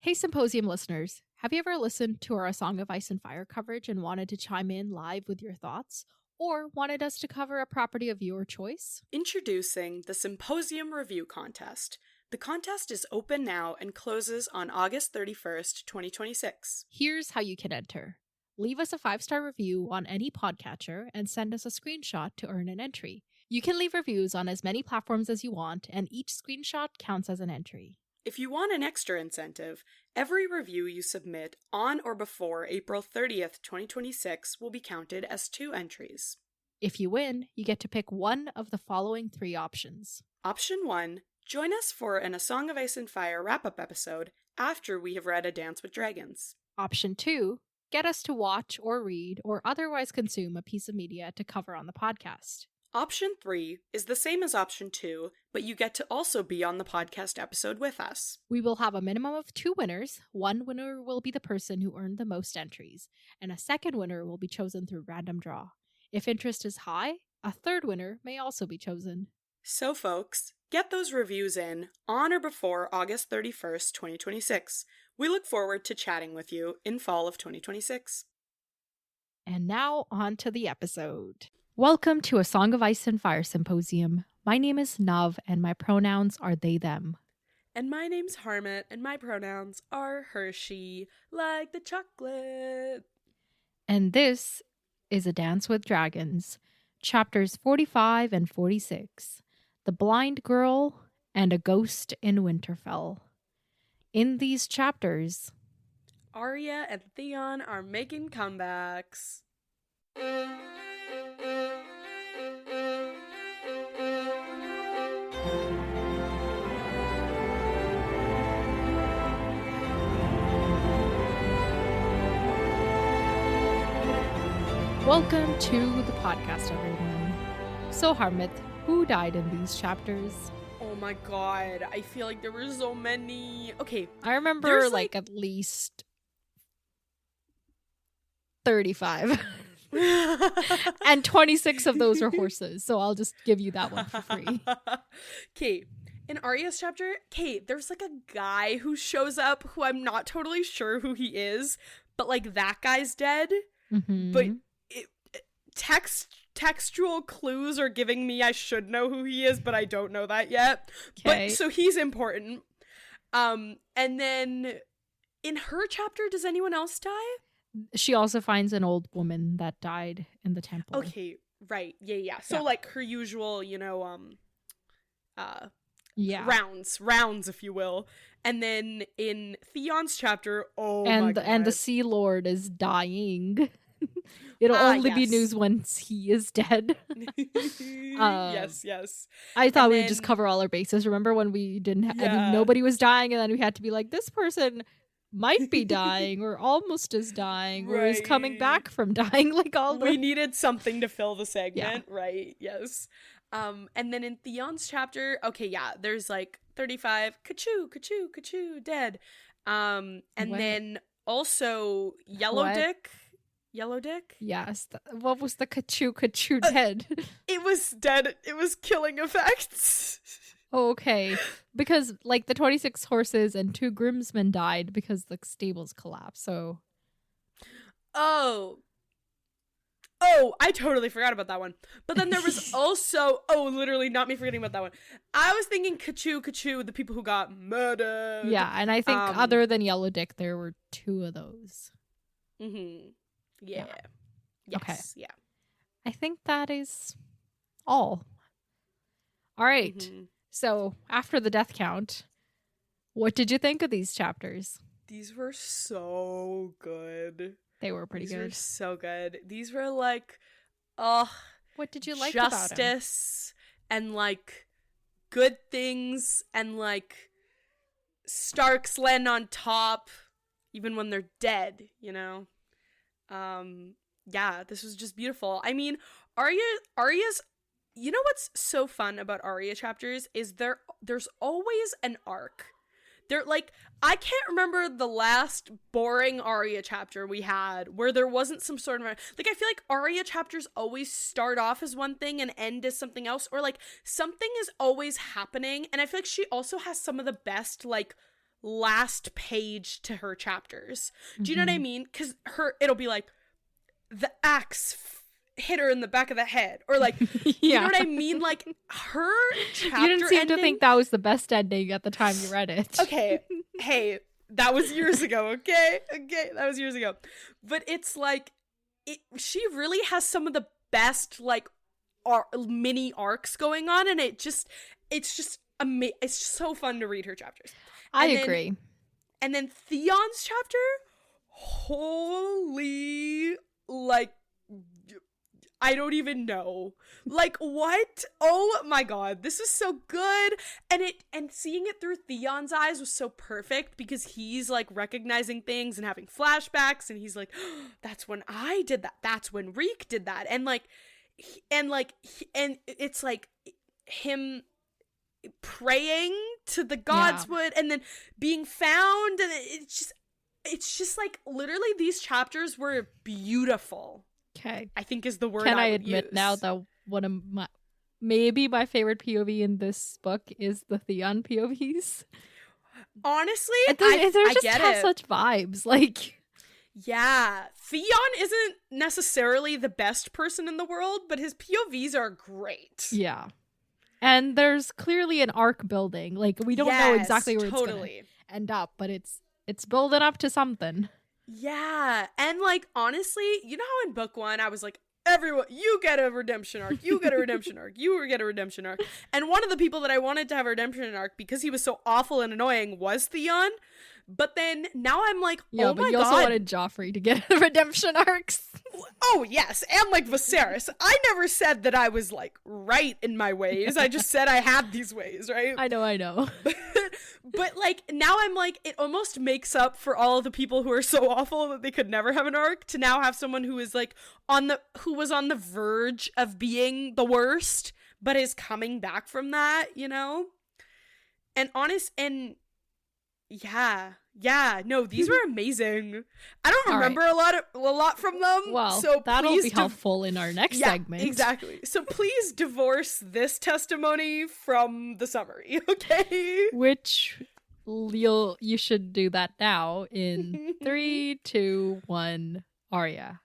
Hey, Symposium listeners, have you ever listened to our A Song of Ice and Fire coverage and wanted to chime in live with your thoughts? Or wanted us to cover a property of your choice? Introducing the Symposium Review Contest. The contest is open now and closes on August 31st, 2026. Here's how you can enter. Leave us a 5-star review on any podcatcher and send us a screenshot to earn an entry. You can leave reviews on as many platforms as you want, and each screenshot counts as an entry. If you want an extra incentive, every review you submit on or before April 30th, 2026 will be counted as 2 entries. If you win, you get to pick one of the following 3 options. Option 1, join us for an A Song of Ice and Fire wrap-up episode after we have read A Dance with Dragons. Option 2, get us to watch or read or otherwise consume a piece of media to cover on the podcast. Option 3 is the same as option 2, but you get to also be on the podcast episode with us. We will have a minimum of 2 winners. One winner will be the person who earned the most entries, and a second winner will be chosen through random draw. If interest is high, a third winner may also be chosen. So folks, get those reviews in on or before August 31st, 2026. We look forward to chatting with you in fall of 2026. And now on to the episode. Welcome to A Song of Ice and Fire Symposium. My name is Nav, and my pronouns are they, them. And my name's Harmit, and my pronouns are Hershey, like the chocolate. And this is A Dance with Dragons, chapters 45 and 46, The Blind Girl and a Ghost in Winterfell. In these chapters, Arya and Theon are making comebacks. welcome to the podcast, everyone. So, Harmit, who died in these chapters? Oh my god, I feel like there were so many. Okay, I remember there's, like at least 35. And 26 of those are horses, so I'll just give you that one for free. Okay, in Arya's chapter, there's like a guy who shows up who I'm not totally sure who he is, but like that guy's dead. Mm-hmm. But textual clues are giving me I should know who he is, but I don't know that yet. Okay. But so he's important. And then in her chapter, does anyone else die? She also finds an old woman that died in the temple. Okay, right. Yeah. So Yeah. like her usual, Yeah. rounds, if you will. And then in Theon's chapter, And the Sea Lord is dying. It'll only be yes. news once he is dead. Yes. I thought And we'd then- just cover all our bases. Remember when we didn't Yeah. and nobody was dying, and then we had to be like, this person might be dying or almost is dying or is coming Right. back from dying, like all the We needed something to fill the segment, right? Yes. And then in Theon's chapter, there's like 35 ka-choo, dead. And What? then also Yellow What? Dick. Yes. What was the ka-choo dead? It was dead. It was killing effects. Okay. Because like the 26 horses and 2 groomsmen died because the stables collapsed. So Oh, I totally forgot about that one. But then there was also, literally not me forgetting about that one. I was thinking ka-choo, the people who got murdered. yeah, and I think other than Yellow Dick, there were 2 of those. Mm-hmm. Yeah. Yeah. Yes. Okay. Yeah. I think that is all. All right. Mhm. So after the death count, what did you think of these chapters? These were so good. They were pretty These were good. so good. These were like, What did you like about them? justice and like good things and like Starks land on top even when they're dead, you know? This was just beautiful. I mean, Arya's, you know what's so fun about Arya chapters is there's always an arc. They're like, I can't remember the last boring Arya chapter we had where there wasn't some sort of, like, I feel like Arya chapters always start off as one thing and end as something else, or like something is always happening. And I feel like she also has some of the best like last page to her chapters. Do you know what I mean? Because it'll be like, the axe hit her in the back of the head, or like, you know what I mean? Like, her chapter You didn't seem ending, to think that was the best ending at the time you read it. Okay, hey, that was years ago, okay, that was years ago. But it's like, she really has some of the best like mini arcs going on, and it's just it's so fun to read her chapters. I agree. And then Theon's chapter, holy, like, I don't even know. Like, what? Oh my god, this is so good. And seeing it through Theon's eyes was so perfect, because he's like recognizing things and having flashbacks, and he's like, oh, that's when I did that. That's when Reek did that. And it's like him praying to the godswood, and then being found, and it's just like, literally, these chapters were beautiful. Okay, I think is the word. Can I would admit use. now that one of my favorite POV in this book is the Theon POVs. Honestly, I just have such vibes. Like, yeah, Theon isn't necessarily the best person in the world, but his POVs are great. Yeah. And there's clearly an arc building. Like, we don't know exactly where it's going to end up, but it's building up to something. Yeah. And like, honestly, you know how in book 1 I was like, everyone, you get a redemption arc, you get a redemption arc, you get a redemption arc. And one of the people that I wanted to have a redemption arc, because he was so awful and annoying, was Theon. But then now I'm like, oh my god. Yeah, but you also wanted Joffrey to get redemption arcs. Oh, yes. And like Viserys. I never said that I was like right in my ways. I just said I had these ways, right? I know. But like, now I'm like, it almost makes up for all of the people who are so awful that they could never have an arc, to now have someone who is like who was on the verge of being the worst, but is coming back from that, you know? Yeah, no, these were amazing. I don't remember a lot from them. Well, so that'll be helpful in our next segment. Exactly. So please divorce this testimony from the summary, okay? Which you should do that now in 3, 2, 1, Arya.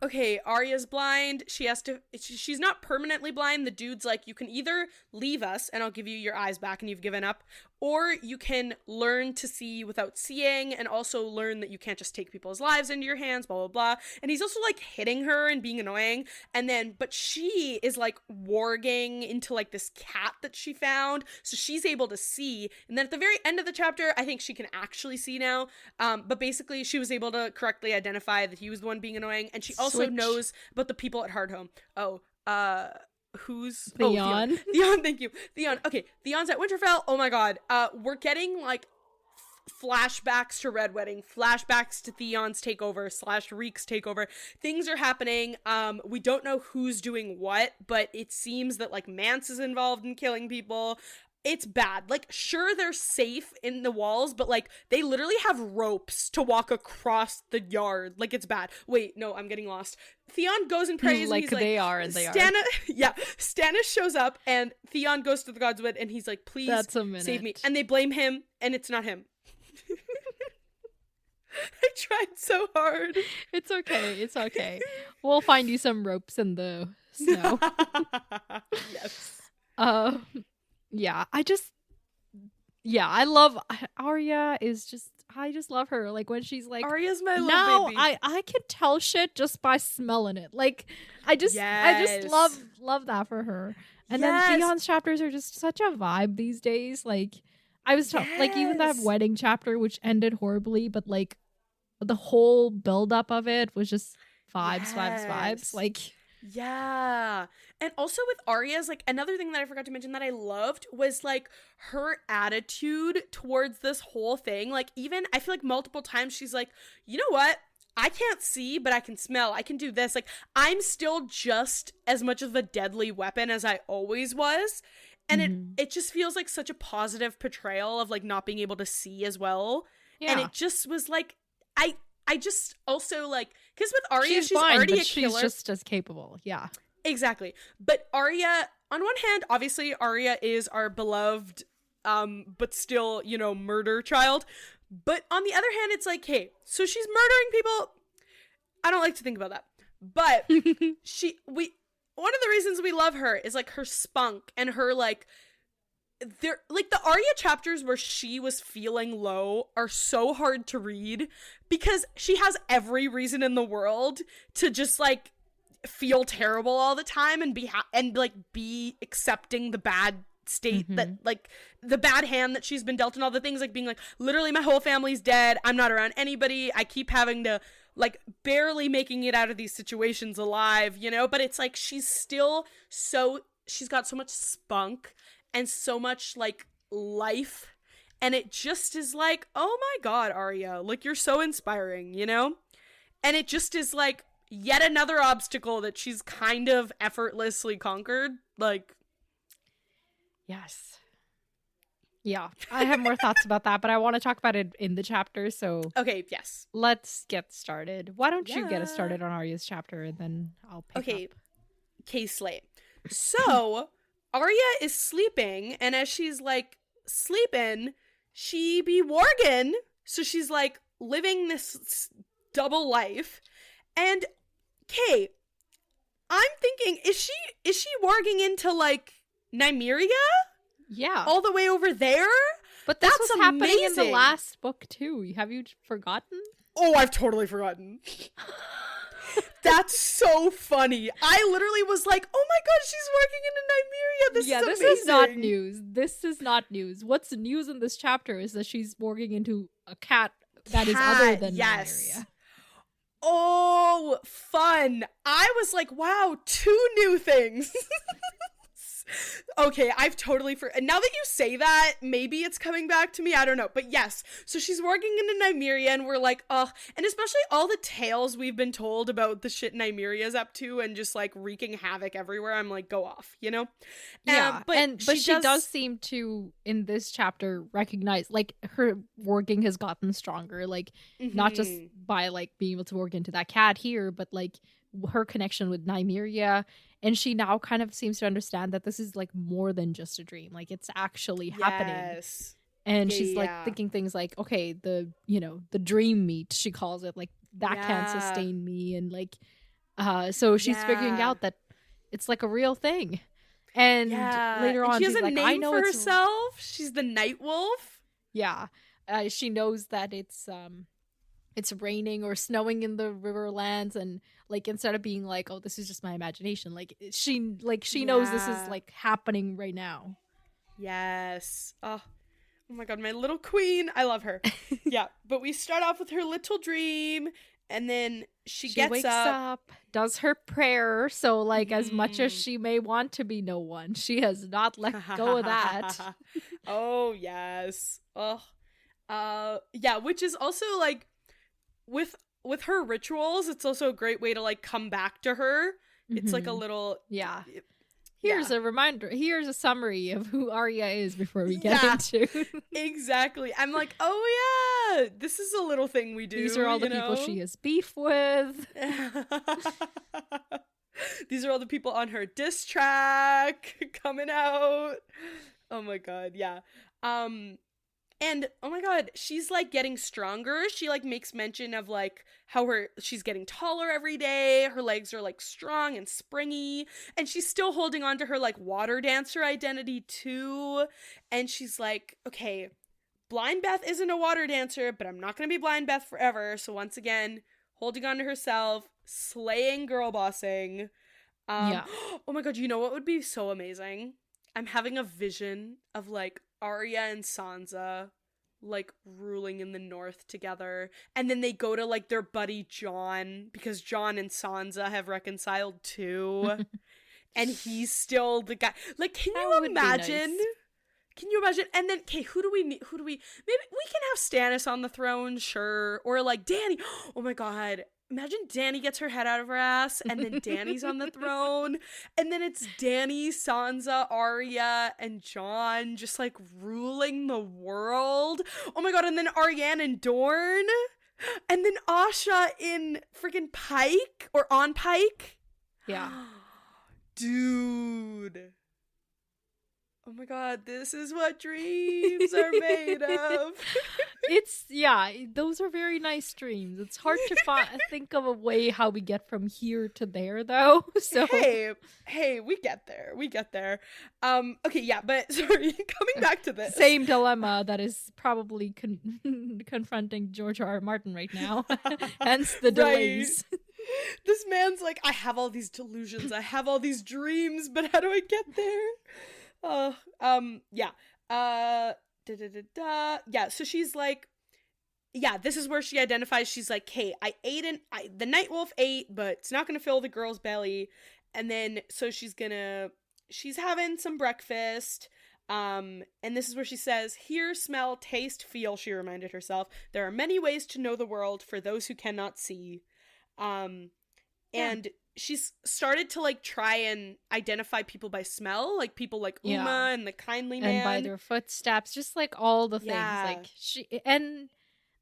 Okay, Arya's blind. She's not permanently blind. The dude's like, you can either leave us and I'll give you your eyes back and you've given up, or you can learn to see without seeing, and also learn that you can't just take people's lives into your hands, blah, blah, blah. And he's also like hitting her and being annoying. And then, but she is like warging into like this cat that she found. So she's able to see. And then at the very end of the chapter, I think she can actually see now. But basically she was able to correctly identify that he was the one being annoying. And she also knows about the people at Hardhome. Who's Theon? Theon, thank you. Theon. Okay, Theon's at Winterfell. Oh my god. We're getting like flashbacks to Red Wedding, flashbacks to Theon's takeover / Reek's takeover. Things are happening. We don't know who's doing what, but it seems that like Mance is involved in killing people. It's bad. Like, sure, they're safe in the walls, but like they literally have ropes to walk across the yard. Like, it's bad. Wait, no, I'm getting lost. Theon goes and prays, like, and he's they are, and they are. Yeah, Stannis shows up, and Theon goes to the Godswood, and he's like, please save me. And they blame him, and it's not him. I tried so hard. It's okay. We'll find you some ropes in the snow. Yes. I love Arya. I just love her. Like, when she's like, Arya's my little baby. I can tell shit just by smelling it. Like, I just love that for her. And then Theon's chapters are just such a vibe these days. Like, I was like, even that wedding chapter, which ended horribly, but like the whole build up of it was just vibes. Like, yeah. And also with Arya's, like, another thing that I forgot to mention that I loved was like her attitude towards this whole thing. Like, even I feel like multiple times she's like, you know what? I can't see, but I can smell. I can do this. Like, I'm still just as much of a deadly weapon as I always was. And it just feels like such a positive portrayal of like not being able to see as well. Yeah. And it just was like, I just also like, because with Arya, she's blind, already a killer. She's just as capable. Yeah. Exactly. But Arya, on one hand, obviously Arya is our beloved but still, you know, murder child. But on the other hand, it's like, hey, so she's murdering people. I don't like to think about that. But one of the reasons we love her is like her spunk and her like there, like the Arya chapters where she was feeling low are so hard to read because she has every reason in the world to just like feel terrible all the time and be accepting the bad state that like the bad hand that she's been dealt and all the things, like being like, literally my whole family's dead, I'm not around anybody, I keep having to like barely making it out of these situations alive, you know. But it's like she's got so much spunk and so much like life, and it just is like, oh my god, Arya, like you're so inspiring, you know. And it just is like yet another obstacle that she's kind of effortlessly conquered. Like, yes. Yeah, I have more thoughts about that, but I want to talk about it in the chapter, so... Okay, yes. Let's get started. Why don't you get us started on Arya's chapter, and then I'll pick up. Okay, Slate. So, Arya is sleeping, and as she's, like, sleeping, she be warging, so she's, like, living this double life, and, okay, I'm thinking, is she warging into, like, Nymeria? Yeah. All the way over there? But that's what's happening in the last book, too. Have you forgotten? Oh, I've totally forgotten. That's so funny. I literally was like, oh my god, she's working in Nymeria. This is amazing. This is not news. This is not news. What's news in this chapter is that she's working into a cat that is other than Nymeria. Oh, fun. I was like, wow, 2 new things. Okay, I've totally and now that you say that, maybe it's coming back to me, I don't know, but yes, so she's working in Nymeria, and we're like, ugh, and especially all the tales we've been told about the shit Nymeria's up to and just like wreaking havoc everywhere, I'm like, go off, you know? Yeah, but she does seem to, in this chapter, recognize, like, her working has gotten stronger, like, not just by, like, being able to work into that cat here, but, like, her connection with Nymeria. And she now kind of seems to understand that this is like more than just a dream. Like it's actually happening. And she's like thinking things like, okay, the dream meat, she calls it, like that can't sustain me. And like, so she's figuring out that it's like a real thing. And later on, she has she's a like, name I know for herself. She's the Night Wolf. Yeah. She knows that it's raining or snowing in the Riverlands, and like instead of being like, oh, this is just my imagination, like she knows this is like happening right now. Yes. Oh my god, my little queen, I love her. Yeah, but we start off with her little dream, and then she wakes up, does her prayer, so like as much as she may want to be no one, she has not let go of that. Oh yes. Yeah, which is also like with her rituals, it's also a great way to like come back to her. It's like a little here's a reminder, here's a summary of who Arya is before we get into exactly. I'm like, oh yeah, this is a little thing we do. These are all the people she has beef with. These are all the people on her diss track coming out. Oh my god, yeah. And oh my god, she's like getting stronger. She like makes mention of like how she's getting taller every day. Her legs are like strong and springy, and she's still holding on to her like water dancer identity too. And she's like, okay, Blind Beth isn't a water dancer, but I'm not gonna be Blind Beth forever. So once again, holding on to herself, slaying girl bossing. Oh my god, you know what would be so amazing? I'm having a vision of like Arya and Sansa like ruling in the north together, and then they go to like their buddy Jon, because Jon and Sansa have reconciled too. And he's still the guy. Like, can you imagine? Nice. Can you imagine? And then, okay, who do we maybe we can have Stannis on the throne, sure, or like Dany. Oh my god, imagine Dany gets her head out of her ass, and then Dany's on the throne, and then it's Dany, Sansa, Arya, and Jon just like ruling the world. Oh my god, and then Arianne and Dorne, and then Asha in freaking Pike, or on Pike. Yeah. Dude. Oh my god, this is what dreams are made of. Those are very nice dreams. It's hard to think of a way how we get from here to there, though. So Hey, we get there. Okay, yeah, but sorry, coming back to this. Same dilemma that is probably confronting George R. R. Martin right now. Hence the delays. Right. This man's like, I have all these delusions, I have all these dreams, but how do I get there? Yeah, so she's like, yeah, this is where she identifies. She's like, hey, the night wolf ate, but it's not gonna fill the girl's belly. And then, so she's having some breakfast. And this is where she says, hear, smell, taste, feel, she reminded herself. There are many ways to know the world for those who cannot see. And she's started to like try and identify people by smell, like people like Uma and the kindly man, and by their footsteps, just like all the things.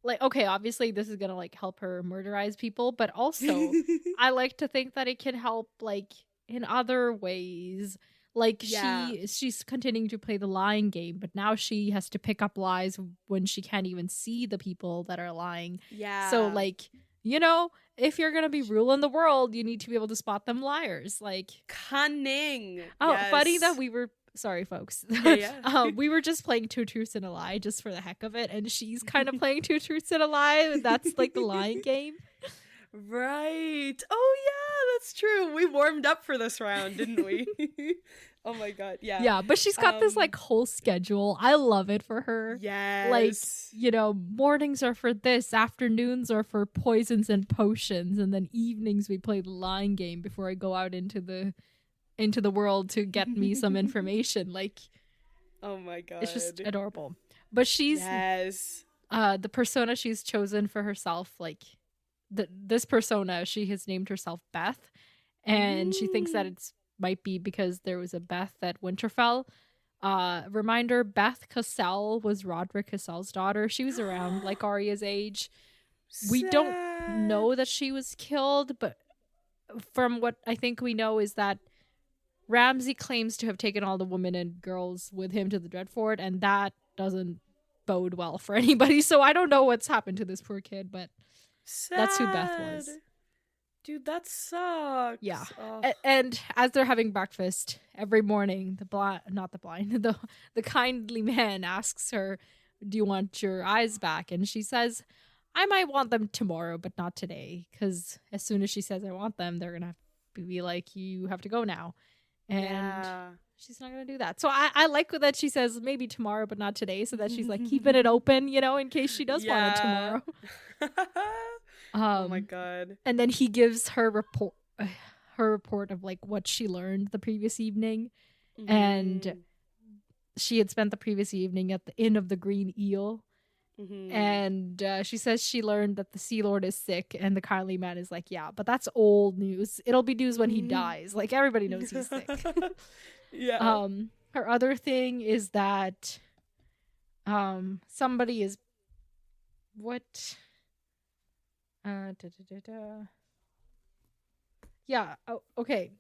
Like okay, obviously this is gonna like help her murderize people, but also I like to think that it can help like in other ways. Like she's continuing to play the lying game, but now she has to pick up lies when she can't even see the people that are lying. Yeah. So like, you know, if you're gonna be ruling the world, you need to be able to spot them liars. Like cunning. Oh, yes. Funny that we were sorry, folks. Yeah. We were just playing Two Truths and a Lie just for the heck of it, and she's kind of playing Two Truths and a Lie. That's like the lying game. Right. Oh yeah, that's true. We warmed up for this round, didn't we? Oh my god, yeah. Yeah, but she's got this like whole schedule. I love it for her. Yes. Like, you know, mornings are for this, afternoons are for poisons and potions, and then evenings we play the lying game before I go out into the world to get me some information. Like, oh my god. It's just adorable. But she's the persona she's chosen for herself, like this persona, she has named herself Beth, and she thinks that it's might be because there was a Beth at Winterfell. Reminder, Beth Cassell was Roderick Cassell's daughter. She was around like Arya's age. Sad. We don't know that she was killed, but from what I think we know is that Ramsay claims to have taken all the women and girls with him to the Dreadfort, and that doesn't bode well for anybody. So I don't know what's happened to this poor kid, but that's who Beth was. Dude, that sucks. Yeah. And as they're having breakfast every morning, the kindly man asks her, do you want your eyes back? And she says, I might want them tomorrow, but not today. Because as soon as she says I want them, they're going to have to be like, you have to go now. And she's not going to do that. So I like that she says maybe tomorrow, but not today. So that she's like keeping it open, you know, in case she does want it tomorrow. Oh my god. And then he gives her report of like what she learned the previous evening. And she had spent the previous evening at the Inn of the Green Eel. And she says she learned that the Sea Lord is sick, and the kindly man is like, yeah, but that's old news. It'll be news when he dies. Like, everybody knows he's sick. Yeah. Her other thing is that somebody is what yeah, okay.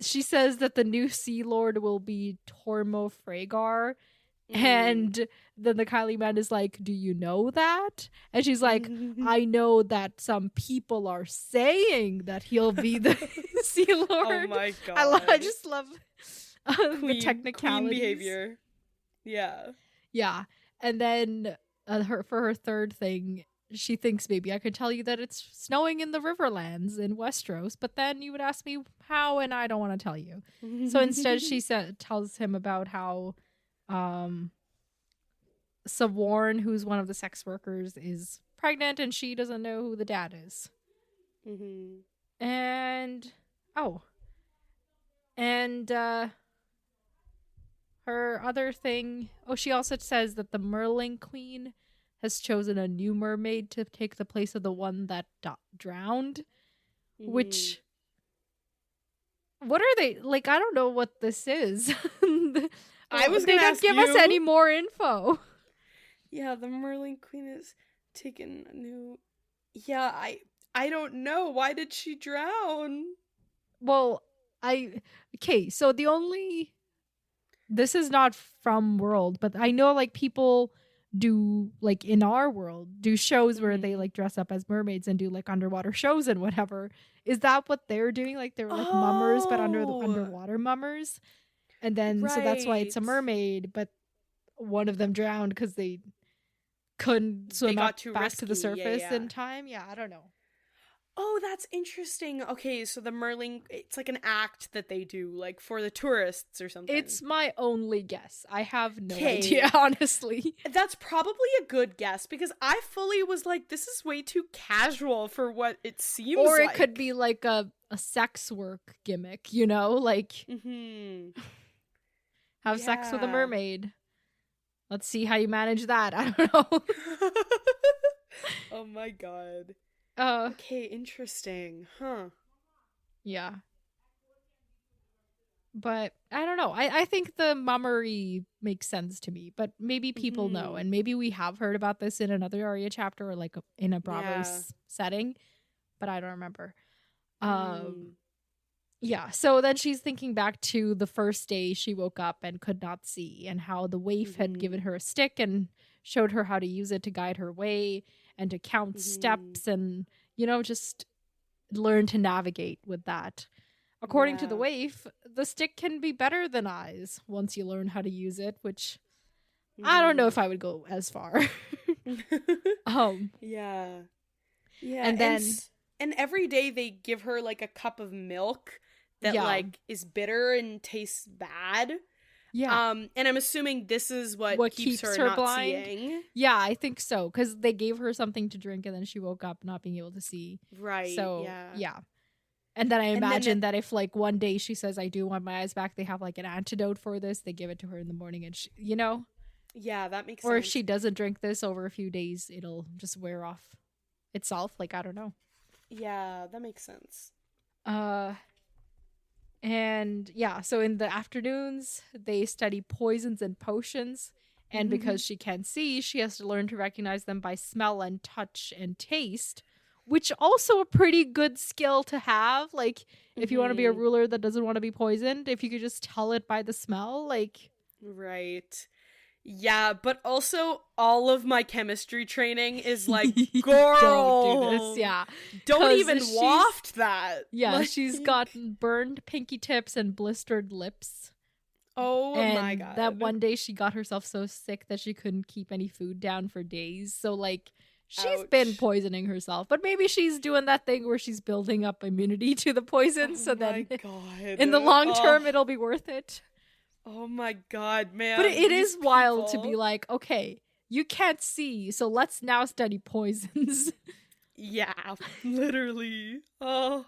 She says that the new Sea Lord will be Tormo Frhagar. And then the kindly man is like, do you know that? And she's like, I know that some people are saying that he'll be the Sea Lord. Oh my god. I just love the technicalities. Queen behavior. Yeah. Yeah. And then for her third thing, she thinks maybe I could tell you that it's snowing in the Riverlands in Westeros, but then you would ask me how, and I don't want to tell you. So instead she tells him about how Savorn, who's one of the sex workers, is pregnant and she doesn't know who the dad is. And her other thing, she also says that the Merling Queen has chosen a new mermaid to take the place of the one that drowned. Which, what are they like? I don't know what this is. I was gonna ask give us any more info. Yeah, the Merling Queen is taking a new. Yeah, I don't know. Why did she drown? Well, so the only this is not from world, but I know like people do like in our world do shows where they like dress up as mermaids and do like underwater shows and whatever. Is that what they're doing? Like they're like mummers, but underwater mummers. And then so that's why it's a Right. mermaid, but one of them drowned because they couldn't swim got up too back to the risky. Yeah, surface yeah. in time. Yeah, I don't know. Oh, that's interesting. Okay, so the Merling, it's like an act that they do, like for the tourists or something. It's my only guess. I have no 'Kay. idea, honestly. That's probably a good guess because I fully was like, this is way too casual for what it seems Or like. it could be like a sex work gimmick, you know? Like, have sex with a Yeah. mermaid. Let's see how you manage that. I don't know. Oh my god. Uh, Okay, interesting. Huh. yeah. But I don't know. I think the mummery makes sense to me, but maybe people know, and maybe we have heard about this in another Arya chapter or like in a Bravos setting, but I don't remember. Yeah, so then she's thinking back to the first day she woke up and could not see, and how the waif had given her a stick and showed her how to use it to guide her way and to count steps and, you know, just learn to navigate with that. According to the waif, the stick can be better than eyes once you learn how to use it, which I don't know if I would go as far. Yeah. And then and every day they give her like a cup of milk that like is bitter and tastes bad. Yeah. And I'm assuming this is what keeps her not blind. seeing. Yeah, I think so, because they gave her something to drink and then she woke up not being able to see. Right. So yeah. And then I imagine that if like one day she says, I do want my eyes back, they have like an antidote for this. They give it to her in the morning and she, you know? Yeah, that makes sense. Or if she doesn't drink this over a few days, it'll just wear off itself. Like, I don't know. Yeah, that makes sense. And yeah, so in the afternoons, they study poisons and potions. And because she can't see, she has to learn to recognize them by smell and touch and taste, which also a pretty good skill to have. Like, if you want to be a ruler that doesn't want to be poisoned, if you could just tell it by the smell, like... Right. Yeah, but also all of my chemistry training is like, girl, don't do this. Yeah, don't even waft that. Yeah, like... she's gotten burned pinky tips and blistered lips. Oh and my god! That one day she got herself so sick that she couldn't keep any food down for days. So like, she's been poisoning herself, but maybe she's doing that thing where she's building up immunity to the poison. So then, in the long term, it'll be worth it. Oh my god, man. But it is wild to be like, okay, you can't see, so let's now study poisons. Yeah, literally. Oh.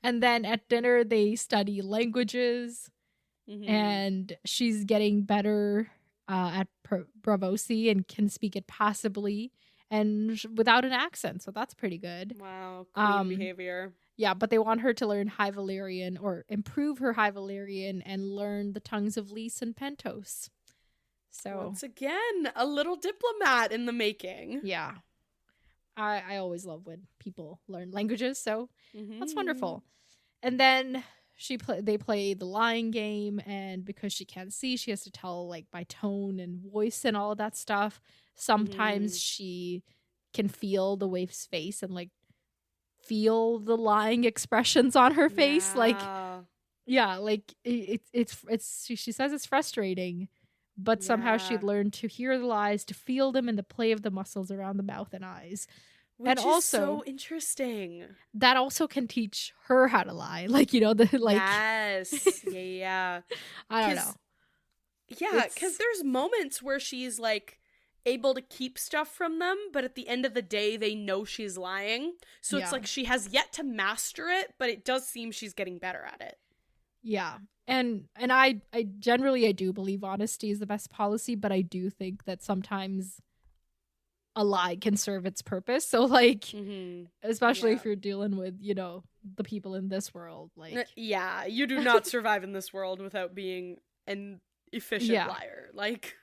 And then at dinner, they study languages, and she's getting better at Bravosi and can speak it passably and without an accent, so that's pretty good. Wow, queen behavior. Yeah, but they want her to learn High Valyrian or improve her High Valyrian and learn the tongues of Lys and Pentos. So once again, a little diplomat in the making. Yeah. I always love when people learn languages, so that's wonderful. And then they play the lying game, and because she can't see, she has to tell like by tone and voice and all of that stuff. Sometimes she can feel the waif's face and like feel the lying expressions on her face. Like, yeah, like it's she says it's frustrating, but somehow she'd learned to hear the lies, to feel them in the play of the muscles around the mouth and eyes. Which and is also so interesting. That also can teach her how to lie. Like, you know, the like yes. Yeah. I don't know. Yeah, because there's moments where she's like able to keep stuff from them, but at the end of the day they know she's lying, so it's like she has yet to master it, but it does seem she's getting better at it. Yeah. And I generally I do believe honesty is the best policy, but I do think that sometimes a lie can serve its purpose. So like especially if you're dealing with, you know, the people in this world, like yeah, you do not survive in this world without being an efficient liar. Like,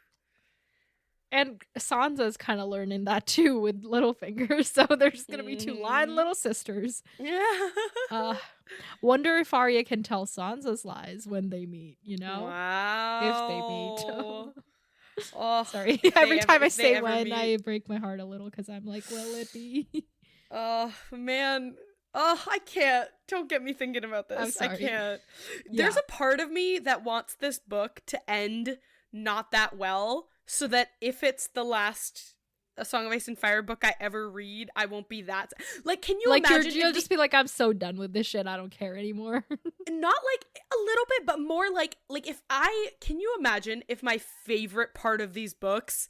and Sansa's kind of learning that too with Littlefinger, so there's gonna be two lying little sisters. Yeah. Wonder if Arya can tell Sansa's lies when they meet, you know? Wow. If they meet. Oh, Sorry. if Every they ever- time I if they say ever when, meet. I break my heart a little because I'm like, will it be? Oh, man. Oh, I can't. Don't get me thinking about this. I'm sorry. I can't. Yeah. There's a part of me that wants this book to end not that well, so that if it's the last A Song of Ice and Fire book I ever read, I won't be that. Like, can you like imagine? you'll just be like, I'm so done with this shit. I don't care anymore. Not like a little bit, but more like if I can you imagine if my favorite part of these books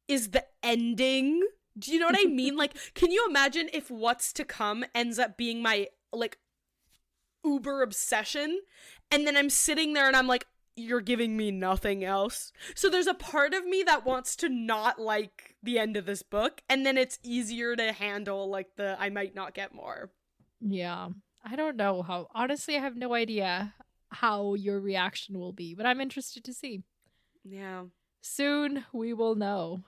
is the ending? Do you know what I mean? Like, can you imagine if what's to come ends up being my like uber obsession, and then I'm sitting there and I'm like, you're giving me nothing else. So there's a part of me that wants to not like the end of this book, and then it's easier to handle like the I might not get more. Yeah. I don't know how. Honestly, I have no idea how your reaction will be, but I'm interested to see. Yeah. Soon we will know.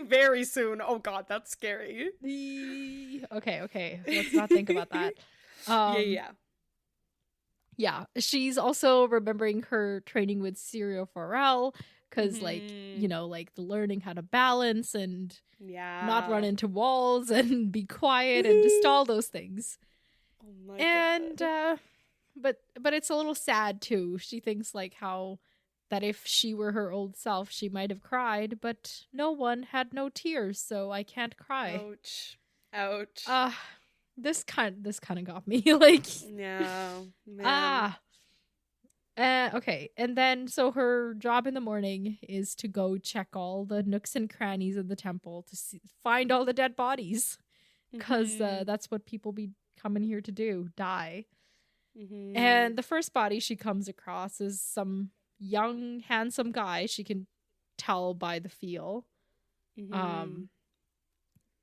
Very soon. Oh god, that's scary. Okay. Let's not think about that. Yeah. She's also remembering her training with Syrio Forel because, like, you know, like the learning how to balance and not run into walls and be quiet and just all those things. Oh my God. But it's a little sad too. She thinks like how that if she were her old self, she might have cried, but no one had no tears, so I can't cry. Ouch. This kind of got me like yeah. Man. Okay, and then so her job in the morning is to go check all the nooks and crannies of the temple to find all the dead bodies, because that's what people be coming here to do, die. And the first body she comes across is some young, handsome guy. She can tell by the feel.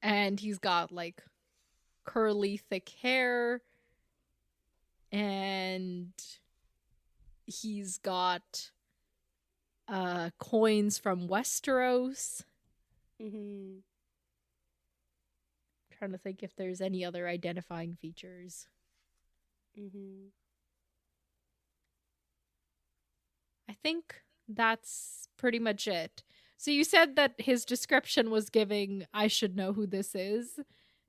And he's got like curly, thick hair, and he's got coins from Westeros. Trying to think if there's any other identifying features. I think that's pretty much it. So you said that his description was giving, I should know who this is,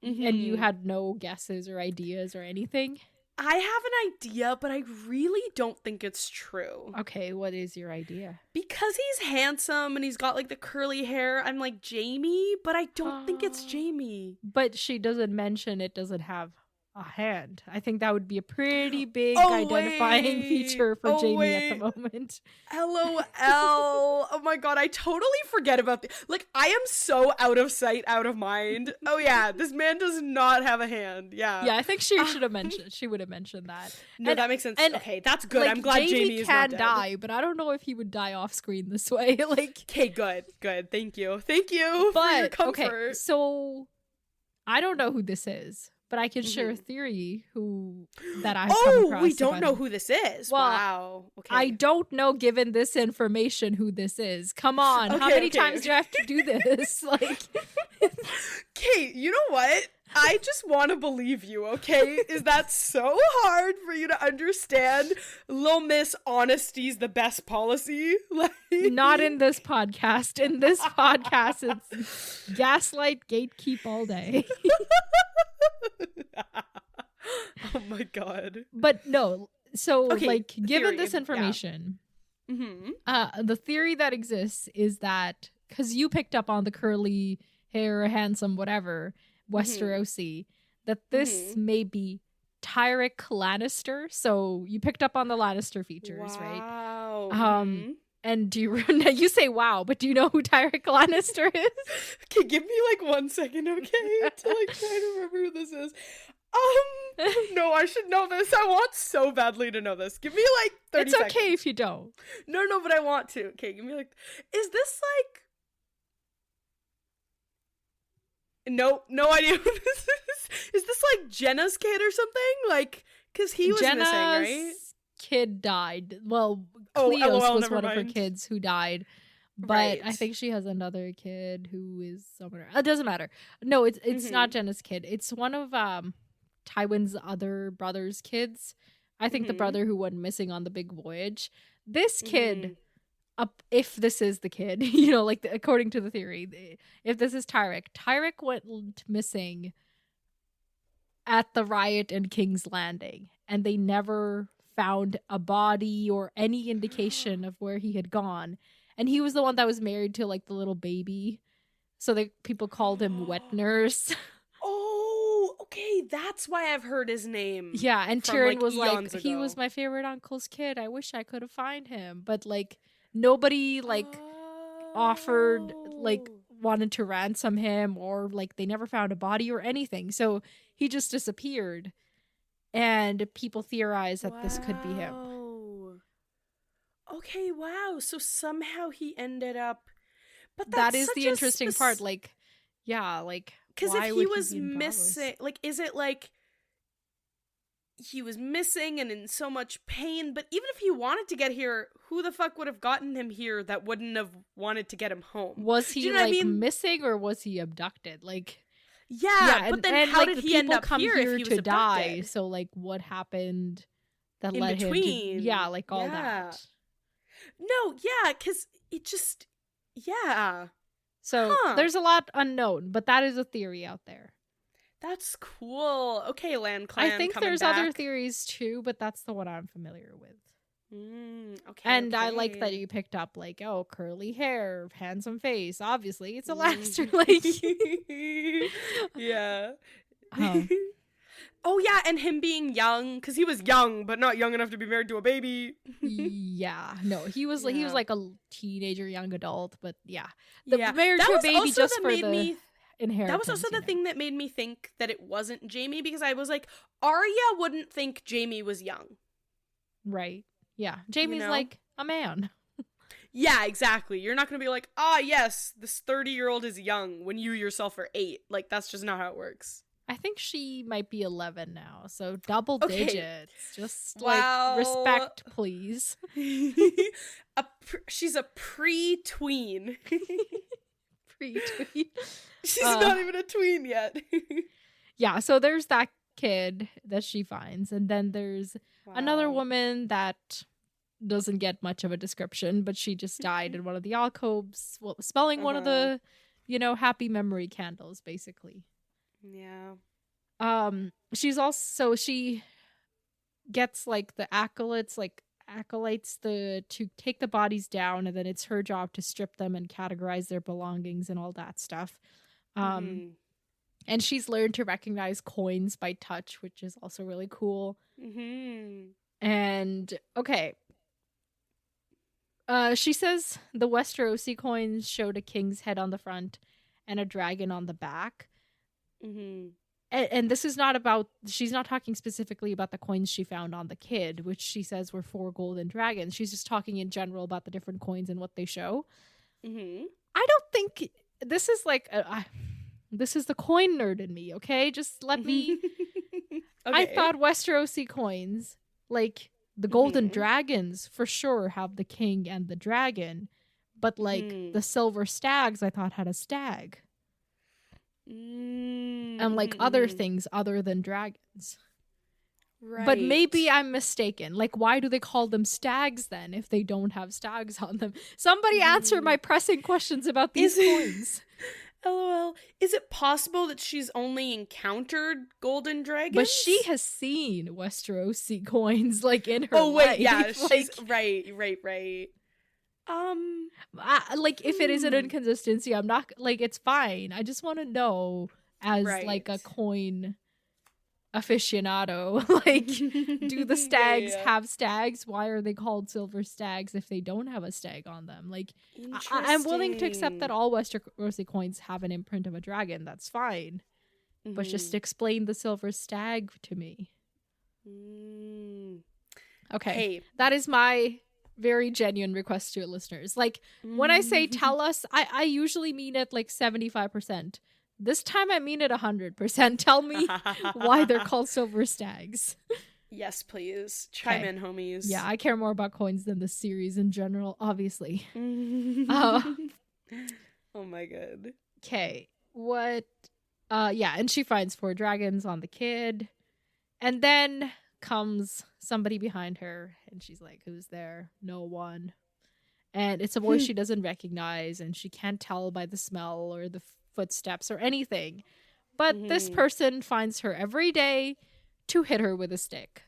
and you had no guesses or ideas or anything? I have an idea, but I really don't think it's true. Okay, what is your idea? Because he's handsome and he's got like the curly hair, I'm like Jaime, but I don't think it's Jaime. But she doesn't mention it doesn't have a hand. I think that would be a pretty big identifying feature for Jaime at the moment. LOL. Oh my god, I totally forget about like, I am so out of sight, out of mind. Oh yeah, this man does not have a hand. Yeah. Yeah, I think she should have mentioned. She would have mentioned that. No, that makes sense. Okay, that's good. Like, I'm glad Jaime is not dead. Die, but I don't know if he would die off screen this way. Like, okay, good. Thank you for your comfort. Okay, so I don't know who this is. But I can share a theory that I've come across. We don't know who this is. Well, wow. Okay. I don't know, given this information, who this is. Come on. How many times do I have to do this? Like, Kate, you know what? I just want to believe you, okay? Is that so hard for you to understand? Lil Miss Honesty's the best policy? Like, not in this podcast. In this podcast, it's gaslight, gatekeep all day. Oh my god. But no, so like, given this information, the theory that exists is that because you picked up on the curly hair, handsome, whatever, Westerosi, that this may be Tyrek Lannister. So you picked up on the Lannister features, right? Wow. And do you say wow, but do you know who Tyrek Lannister is? Okay, give me like 1 second, okay? To like try to remember who this is. No, I should know this. I want so badly to know this. Give me like 30 seconds. It's okay if you don't. No, but I want to. Okay, give me like, is this like, no idea who this is. Is this like Jenna's kid or something? Like, because he was missing, right? Kid died. Well, Cleos was one of her kids who died. But I think she has another kid who is somewhere. It doesn't matter. No, it's not Jenna's kid. It's one of Tywin's other brother's kids. I think the brother who went missing on the big voyage. This kid, if this is the kid, you know, like according to the theory, if this is Tyrick went missing at the riot in King's Landing, and they never found a body or any indication of where he had gone. And he was the one that was married to like the little baby, so people called him Wet Nurse. Oh, okay, that's why I've heard his name. Yeah, and Tyrion was like, ago. He was my favorite uncle's kid. I wish I could have found him, but like nobody offered like wanted to ransom him, or like they never found a body or anything. So he just disappeared, and people theorize that this could be him. Okay, wow. So somehow he ended up. But that is the interesting part. Like, yeah, like, because if he was missing, like, is it like he was missing and in so much pain? But even if he wanted to get here, who the fuck would have gotten him here that wouldn't have wanted to get him home? Was he missing, or was he abducted? Like, yeah, but then and how like, did he end up here if he was to abducted? Die? So like, what happened that in led between? him to, like all that. No, yeah, because it just, yeah. So there's a lot unknown, but that is a theory out there. That's cool. Okay, Land Clan. I think there's other theories too, but that's the one I'm familiar with. Okay. And I like that you picked up like, oh, curly hair, handsome face. Obviously, it's a Lannister. Like, yeah. Oh yeah, and him being young, because he was young, but not young enough to be married to a baby. Yeah, no, he was like a teenager, young adult, but married to a baby just for the inheritance. That was also the thing that made me think that it wasn't Jaime, because I was like, Arya wouldn't think Jaime was young, right? Yeah, Jaime's like a man. Yeah, exactly. You're not gonna be like, yes, this 30-year-old is young when you yourself are 8. Like, that's just not how it works. I think she might be 11 now, so double digits. Just like, respect, please. She's a pre-tween. Pre-tween. She's not even a tween yet. Yeah, so there's that kid that she finds, and then there's another woman that doesn't get much of a description, but she just died in one of the alcoves, smelling one of the, happy memory candles, basically. Yeah. She gets like the acolytes to take the bodies down, and then it's her job to strip them and categorize their belongings and all that stuff. And she's learned to recognize coins by touch, which is also really cool. And okay. She says the Westerosi coins showed a king's head on the front and a dragon on the back. And this is not about, she's not talking specifically about the coins she found on the kid, which she says were 4 golden dragons. She's just talking in general about the different coins and what they show. I don't think this is like this is the coin nerd in me. Okay, just let me. I thought Westerosi coins, like the golden dragons, for sure have the king and the dragon, but like the silver stags, I thought had a stag. And like other things other than dragons. Right. But maybe I'm mistaken. Like, why do they call them stags then if they don't have stags on them? Somebody answer my pressing questions about these coins. LOL. Is it possible that she's only encountered golden dragons? But she has seen Westerosi coins like in her life. Oh wait, life. yeah, like, she's right. Like if it is an inconsistency, I'm not like, it's fine. I just want to know as like a coin aficionado, like, do the stags have stags? Why are they called silver stags if they don't have a stag on them? Like, I'm willing to accept that all Westerosi coins have an imprint of a dragon. That's fine. But just explain the silver stag to me. Okay. Hey. That is my very genuine request to your listeners. Like, when I say tell us, I usually mean it like 75%. This time I mean it 100%. Tell me why they're called silver stags. Yes, please. Chime in, homies. Yeah, I care more about coins than the series in general, obviously. Oh my god. Okay. What? And she finds 4 dragons on the kid. And then comes somebody behind her, and she's like, who's there? No one. And it's a voice she doesn't recognize, and she can't tell by the smell or the footsteps or anything. But this person finds her every day to hit her with a stick,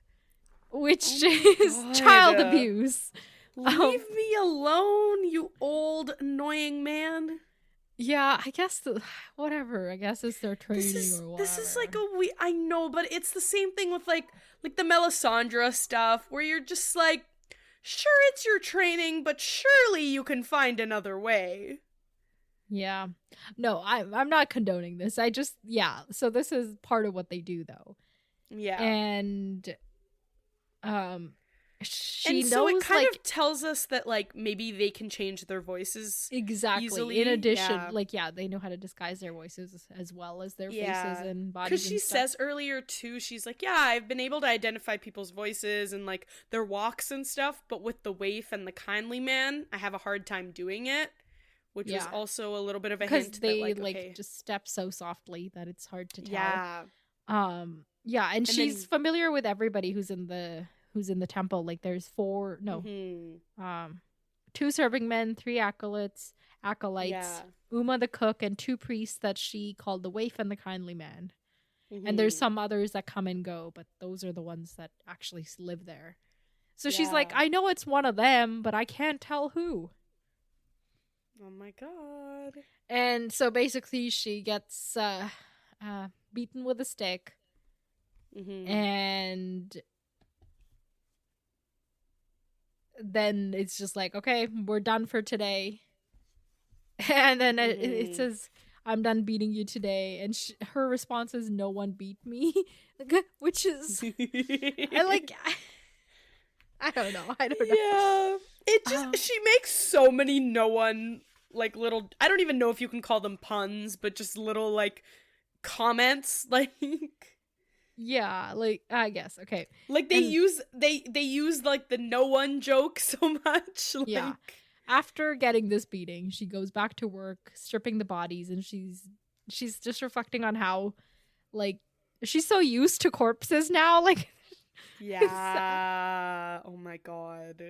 which is child abuse. Leave me alone, you old annoying man. Yeah, I guess whatever. I guess it's their training or whatever. This is like I know, but it's the same thing with like the Melisandre stuff, where you're just like, sure, it's your training, but surely you can find another way. Yeah. No, I'm not condoning this. I just, yeah. So this is part of what they do, though. Yeah. And she knows, so it kind of tells us that like maybe they can change their voices exactly easily. In addition, they know how to disguise their voices as well as their faces and bodies. Because she says earlier too, she's like, yeah, I've been able to identify people's voices and like their walks and stuff, but with the waif and the kindly man, I have a hard time doing it. Which was also a little bit of a hint because they that, just step so softly that it's hard to tell. Yeah. And she's familiar with everybody who's in the temple. Like there's 2 serving men, 3 acolytes, Uma the cook, and 2 priests that she called the waif and the kindly man. And there's some others that come and go, but those are the ones that actually live there. So she's like, I know it's one of them, but I can't tell who. Oh my god. And so basically she gets beaten with a stick. And then it's just like, okay, we're done for today. And then it says, I'm done beating you today. And her response is, no one beat me. Which is, I don't know. Yeah. It just, she makes so many no one, like, little, I don't even know if you can call them puns, but just little, like, comments, like. Yeah, like, I guess, okay. Like, they use, like, the no one joke so much. Like. Yeah. After getting this beating, she goes back to work, stripping the bodies, and she's just reflecting on how, like, she's so used to corpses now, like. Yeah. Oh my god.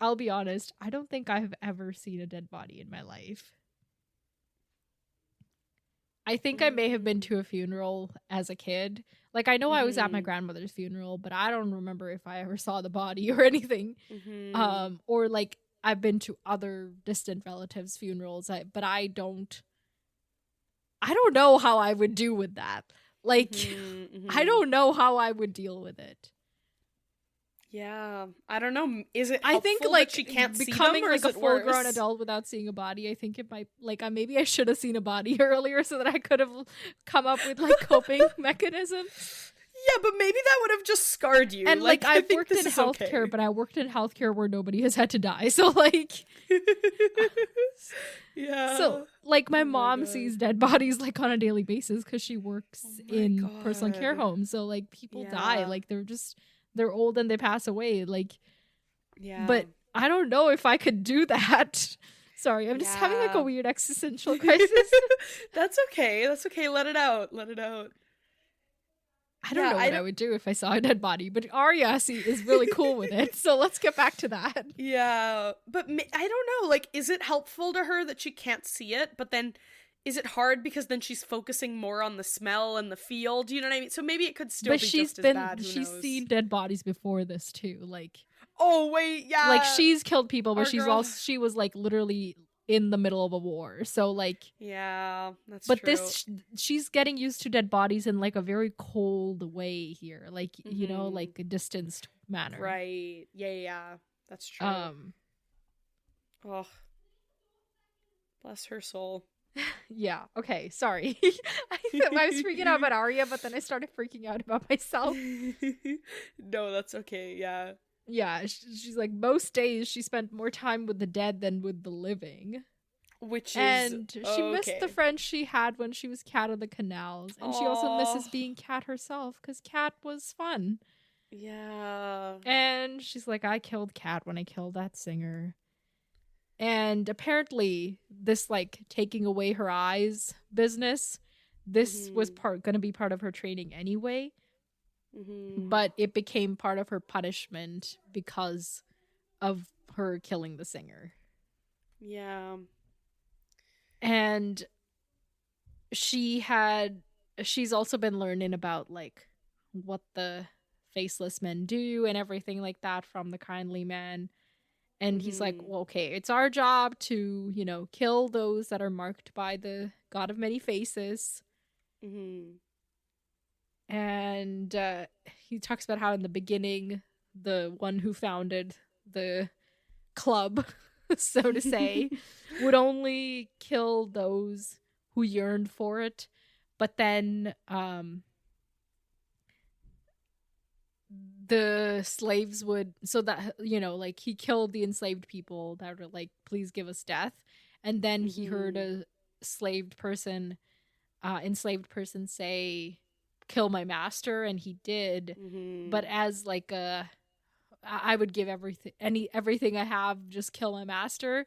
I'll be honest, I don't think I've ever seen a dead body in my life. I think I may have been to a funeral as a kid. Like, I know I was at my grandmother's funeral, but I don't remember if I ever saw the body or anything. Or, like, I've been to other distant relatives' funerals, but I don't know how I would do with that. Like, I don't know how I would deal with it. Yeah, I don't know. Is it? I think like she can't becoming see them, like a full-grown adult without seeing a body. I think it might maybe I should have seen a body earlier so that I could have come up with like coping mechanisms. Yeah, but maybe that would have just scarred you. And like I've worked in healthcare, but I worked in healthcare where nobody has had to die. So like, yeah. So like my mom sees dead bodies like on a daily basis because she works in personal care homes. So like people die, like they're old and they pass away. Like, yeah. But I don't know if I could do that. Sorry, I'm just having like a weird existential crisis. That's okay. Let it out. I don't know what I would do if I saw a dead body, but Arya is really cool with it. So let's get back to that. Yeah, but I don't know. Like, is it helpful to her that she can't see it? But then, is it hard because then she's focusing more on the smell and the feel? Do you know what I mean? So maybe it could still be just as bad. She's seen dead bodies before this too. Like, oh wait, yeah. Like she's killed people, but she was like literally in the middle of a war. So like, yeah, that's but true. She's getting used to dead bodies in like a very cold way here, like you know, like a distanced manner. Right. Yeah, that's true. Oh, bless her soul. Yeah. Okay. Sorry. I was freaking out about Arya, but then I started freaking out about myself. No, that's okay. Yeah. Yeah, she's like, most days she spent more time with the dead than with the living. And she missed the friends she had when she was Cat of the Canals. And she also misses being Cat herself, because Cat was fun. Yeah. And she's like, I killed Cat when I killed that singer. And apparently, this, like, taking away her eyes business, this was going to be part of her training anyway. but it became part of her punishment because of her killing the singer. Yeah. And she's also been learning about like what the faceless men do and everything like that from the kindly man. And he's like, well, okay, it's our job to, you know, kill those that are marked by the God of Many Faces. And he talks about how in the beginning, the one who founded the club, so to say, would only kill those who yearned for it. But then the slaves would, so that, you know, like he killed the enslaved people that were like, please give us death. And then he heard a enslaved person say, kill my master, and he did. But as like I would give everything I have, just kill my master.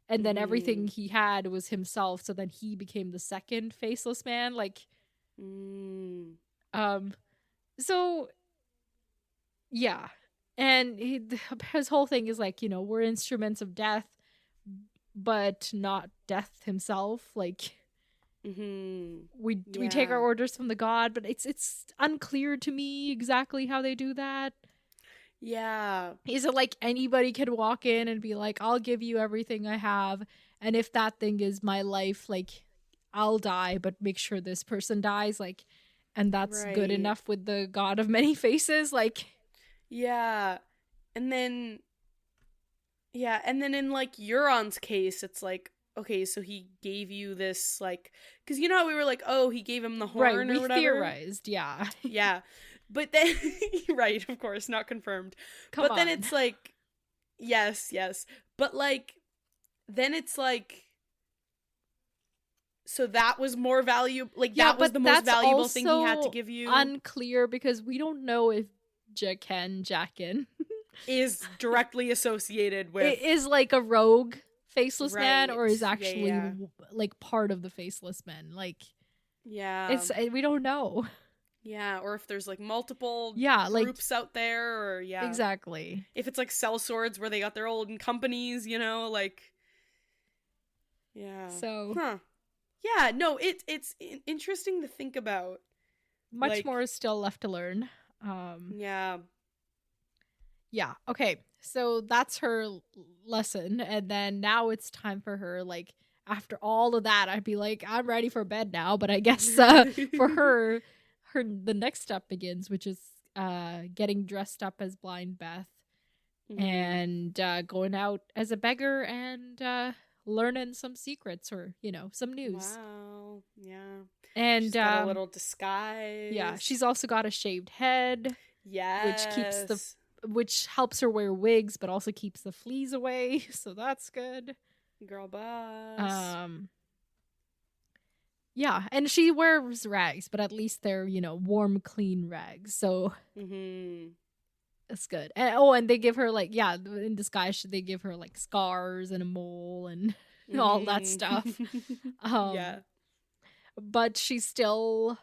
And then everything he had was himself, so then he became the second faceless man. Like so yeah. And his whole thing is like, you know, we're instruments of death, but not death himself. Like we take our orders from the god, but it's unclear to me exactly how they do that. Yeah. Is it like anybody could walk in and be like, I'll give you everything I have, and if that thing is my life, like I'll die, but make sure this person dies, like, and that's good enough with the God of Many Faces, like. Yeah. And then in like Euron's case, it's like, okay, so he gave you this, like, because you know how we were like, oh, he gave him the horn or whatever? Theorized, yeah. Yeah. But then, right, of course, not confirmed. But then it's like, yes. But like, then it's like, so that was more valuable, like, that was the most valuable thing he had to give you? Unclear, because we don't know if Jaqen is directly associated with, it is like a rogue faceless man, or is actually like part of the faceless men, like, it's, we don't know. Yeah, or if there's like multiple groups out there, or exactly, if it's like sellswords where they got their old companies, you know, like, so yeah, no, it's interesting to think about. Much like, more is still left to learn. Okay, so that's her lesson, and then now it's time for her, like, after all of that, I'd be like, I'm ready for bed now, but I guess for her the next step begins, which is getting dressed up as Blind Beth and going out as a beggar and learning some secrets, or, you know, some news. Wow. Yeah. And she's got a little disguise. Yeah, she's also got a shaved head. Yes. Which helps her wear wigs, but also keeps the fleas away, so that's good. Girl boss. Yeah, and she wears rags, but at least they're, you know, warm, clean rags, so that's good. And they give her, like, in disguise, they give her, like, scars and a mole and all that stuff. But she still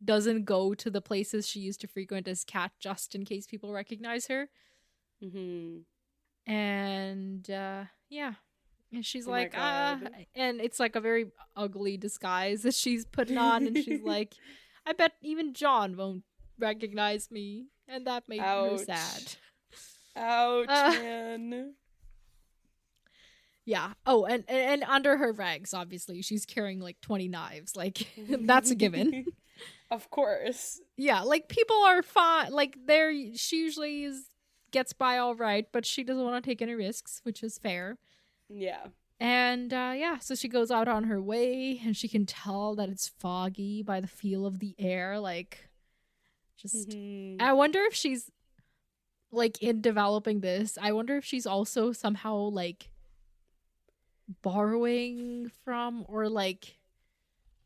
doesn't go to the places she used to frequent as Cat, just in case people recognize her. And and she's like, and it's like a very ugly disguise that she's putting on, and she's like, I bet even John won't recognize me, and that made her sad. Ouch, man. Yeah. Oh, and under her rags, obviously, she's carrying like 20 knives. Like, that's a given. Of course. Yeah, like, people are fine. Like, she usually gets by all right, but she doesn't want to take any risks, which is fair. Yeah. And so she goes out on her way, and she can tell that it's foggy by the feel of the air. Like, just, I wonder if she's, like, in developing this, I wonder if she's also somehow, like, borrowing from, or, like,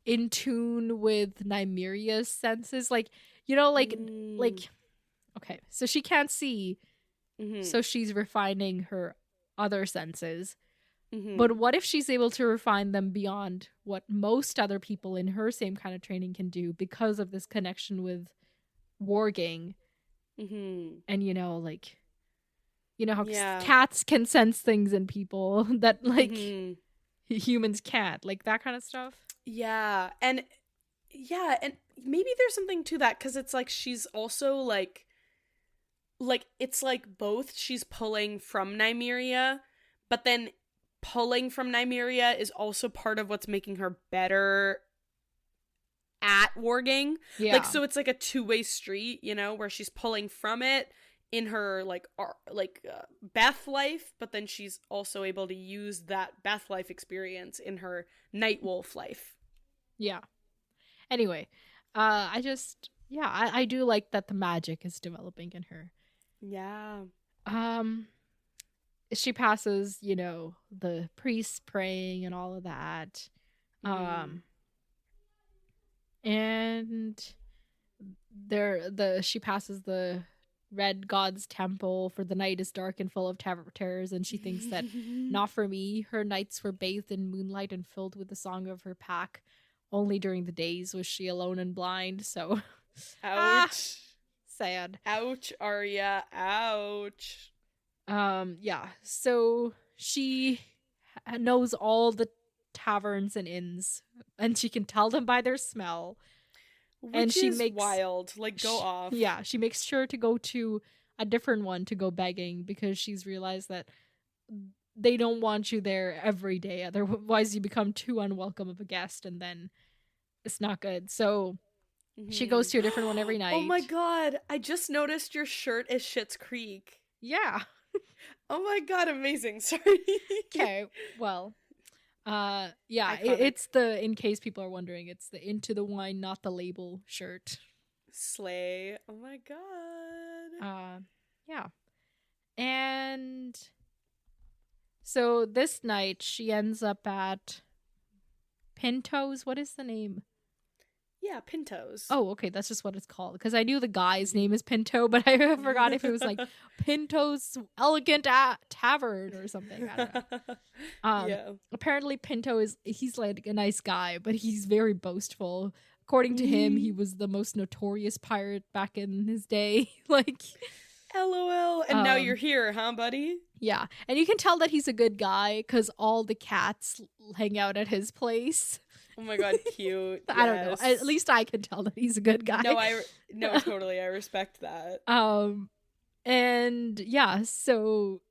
in tune with Nymeria's senses. Like, you know, like, okay, so she can't see, so she's refining her other senses. But what if she's able to refine them beyond what most other people in her same kind of training can do, because of this connection with warging. And like, how Yeah. cats can sense things in people that like humans can't, like that kind of stuff. Yeah, and maybe there's something to that, because it's like she's also like it's like both she's pulling from Nymeria, but then pulling from Nymeria is also part of what's making her better at warging. Yeah. Like, so it's like a two-way street, where she's pulling from it in her Beth life, but then she's also able to use that Beth life experience in her Night Wolf life. Yeah. Anyway, I do like that the magic is developing in her. Yeah. She passes, the priests praying and all of that. And she passes the Red God's temple, for the night is dark and full of terrors, and she thinks that not for me, her nights were bathed in moonlight and filled with the song of her pack. Only during the days was she alone and blind. So ouch. Sad. Ouch, Arya. Ouch. Yeah. So she knows all the taverns and inns, and she can tell them by their smell. Which is wild. Like, go off. Yeah, she makes sure to go to a different one to go begging, because she's realized that they don't want you there every day. Otherwise, you become too unwelcome of a guest, and then it's not good. So she goes to a different one every night. Oh my god, I just noticed your shirt is Schitt's Creek. Yeah. Oh my god, amazing. Sorry. Okay, well, yeah, it's the, in case people are wondering, it's the Into the Wine, Not the Label shirt. Slay. Oh my god. Yeah. And so this night she ends up at Pinto's. What is the name? Yeah, Pinto's. Oh, okay, that's just what it's called. Because I knew the guy's name is Pinto, but I forgot if it was like Pinto's Elegant Tavern or something. I don't know. Yeah. Apparently Pinto he's like a nice guy, but he's very boastful. According to him, he was the most notorious pirate back in his day. Like, LOL. And now you're here, huh, buddy? Yeah. And you can tell that he's a good guy because all the cats hang out at his place. Oh my god, cute. I don't know. At least I can tell that he's a good guy. No, totally. I respect that. And yeah, so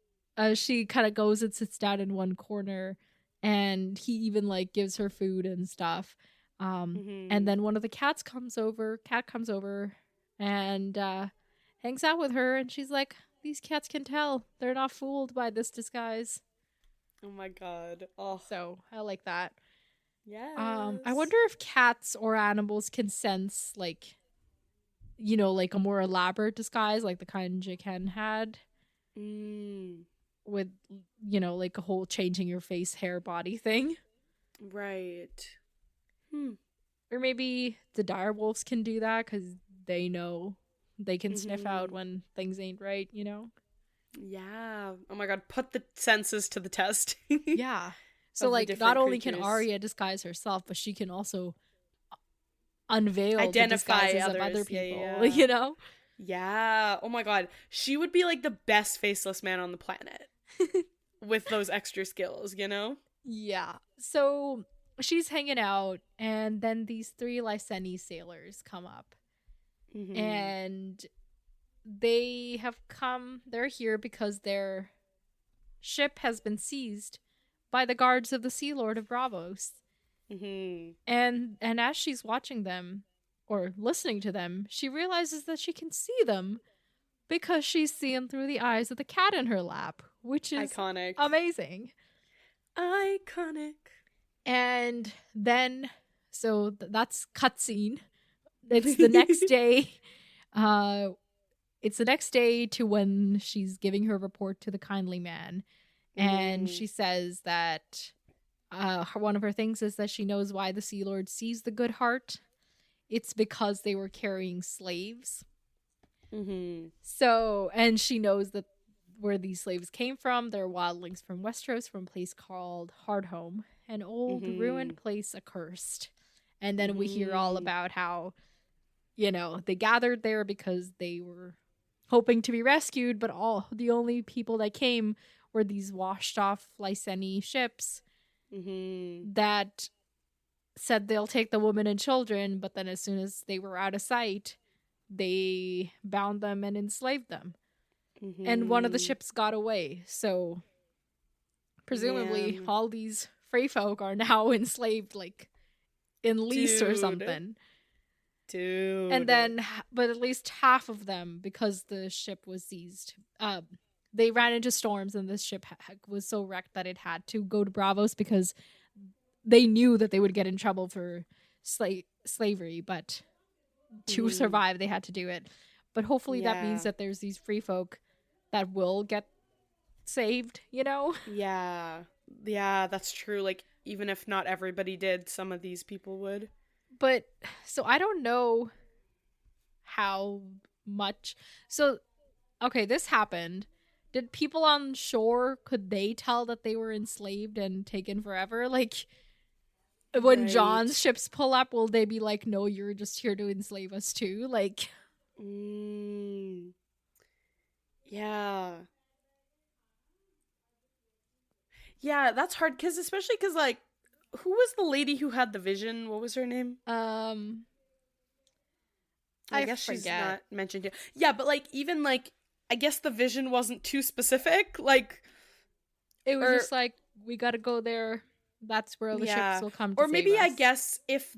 she kind of goes and sits down in one corner, and he even like gives her food and stuff. And then one of the cats comes over and hangs out with her, and she's like, these cats can tell. They're not fooled by this disguise. Oh my god. Oh. So I like that. Yes. I wonder if cats or animals can sense like, like a more elaborate disguise, like the kind Ken had. With, like a whole changing your face, hair, body thing. Right. Or maybe the direwolves can do that because they know they can sniff out when things ain't right, Yeah. Oh my god, put the senses to the test. Yeah. So like not only can Arya disguise herself, but she can also identify the disguises of other people, yeah. Yeah. Oh my god. She would be like the best faceless man on the planet with those extra skills, Yeah. So she's hanging out, and then these 3 Lyseni sailors come up. And they're here because their ship has been seized by the guards of the Sea Lord of Braavos. And as she's watching them or listening to them, she realizes that she can see them because she's seeing through the eyes of the cat in her lap, which is iconic. Amazing. Iconic. And then so that's cutscene. It's the next day. It's the next day to when she's giving her report to the kindly man. And she says that one of her things is that she knows why the Sea Lord sees the good heart. It's because they were carrying slaves. So, and she knows that where these slaves came from, they're wildlings from Westeros, from a place called Hardhome, an old ruined place accursed. And then we hear all about how, they gathered there because they were hoping to be rescued, but the only people that came were these washed off Lyseni ships that said they'll take the women and children, but then as soon as they were out of sight, they bound them and enslaved them. And one of the ships got away, so presumably all these free folk are now enslaved, like in lease or something. Dude. And then, but at least half of them, because the ship was seized, they ran into storms and this ship was so wrecked that it had to go to Bravos because they knew that they would get in trouble for slavery, but to survive, they had to do it. But hopefully that means that there's these free folk that will get saved, Yeah, that's true. Like, even if not everybody did, some of these people would. But, so I don't know how much. So, okay, this happened. Did people on shore, could they tell that they were enslaved and taken forever? Like, when John's ships pull up, will they be like, no, you're just here to enslave us too? Like, yeah. Yeah, that's hard, especially because, like, who was the lady who had the vision? What was her name? I guess she's not mentioned here. Yeah, but, like, even, like, I guess the vision wasn't too specific. Like, it was just like, we gotta go there. That's where the ships will come to or maybe save us. I guess if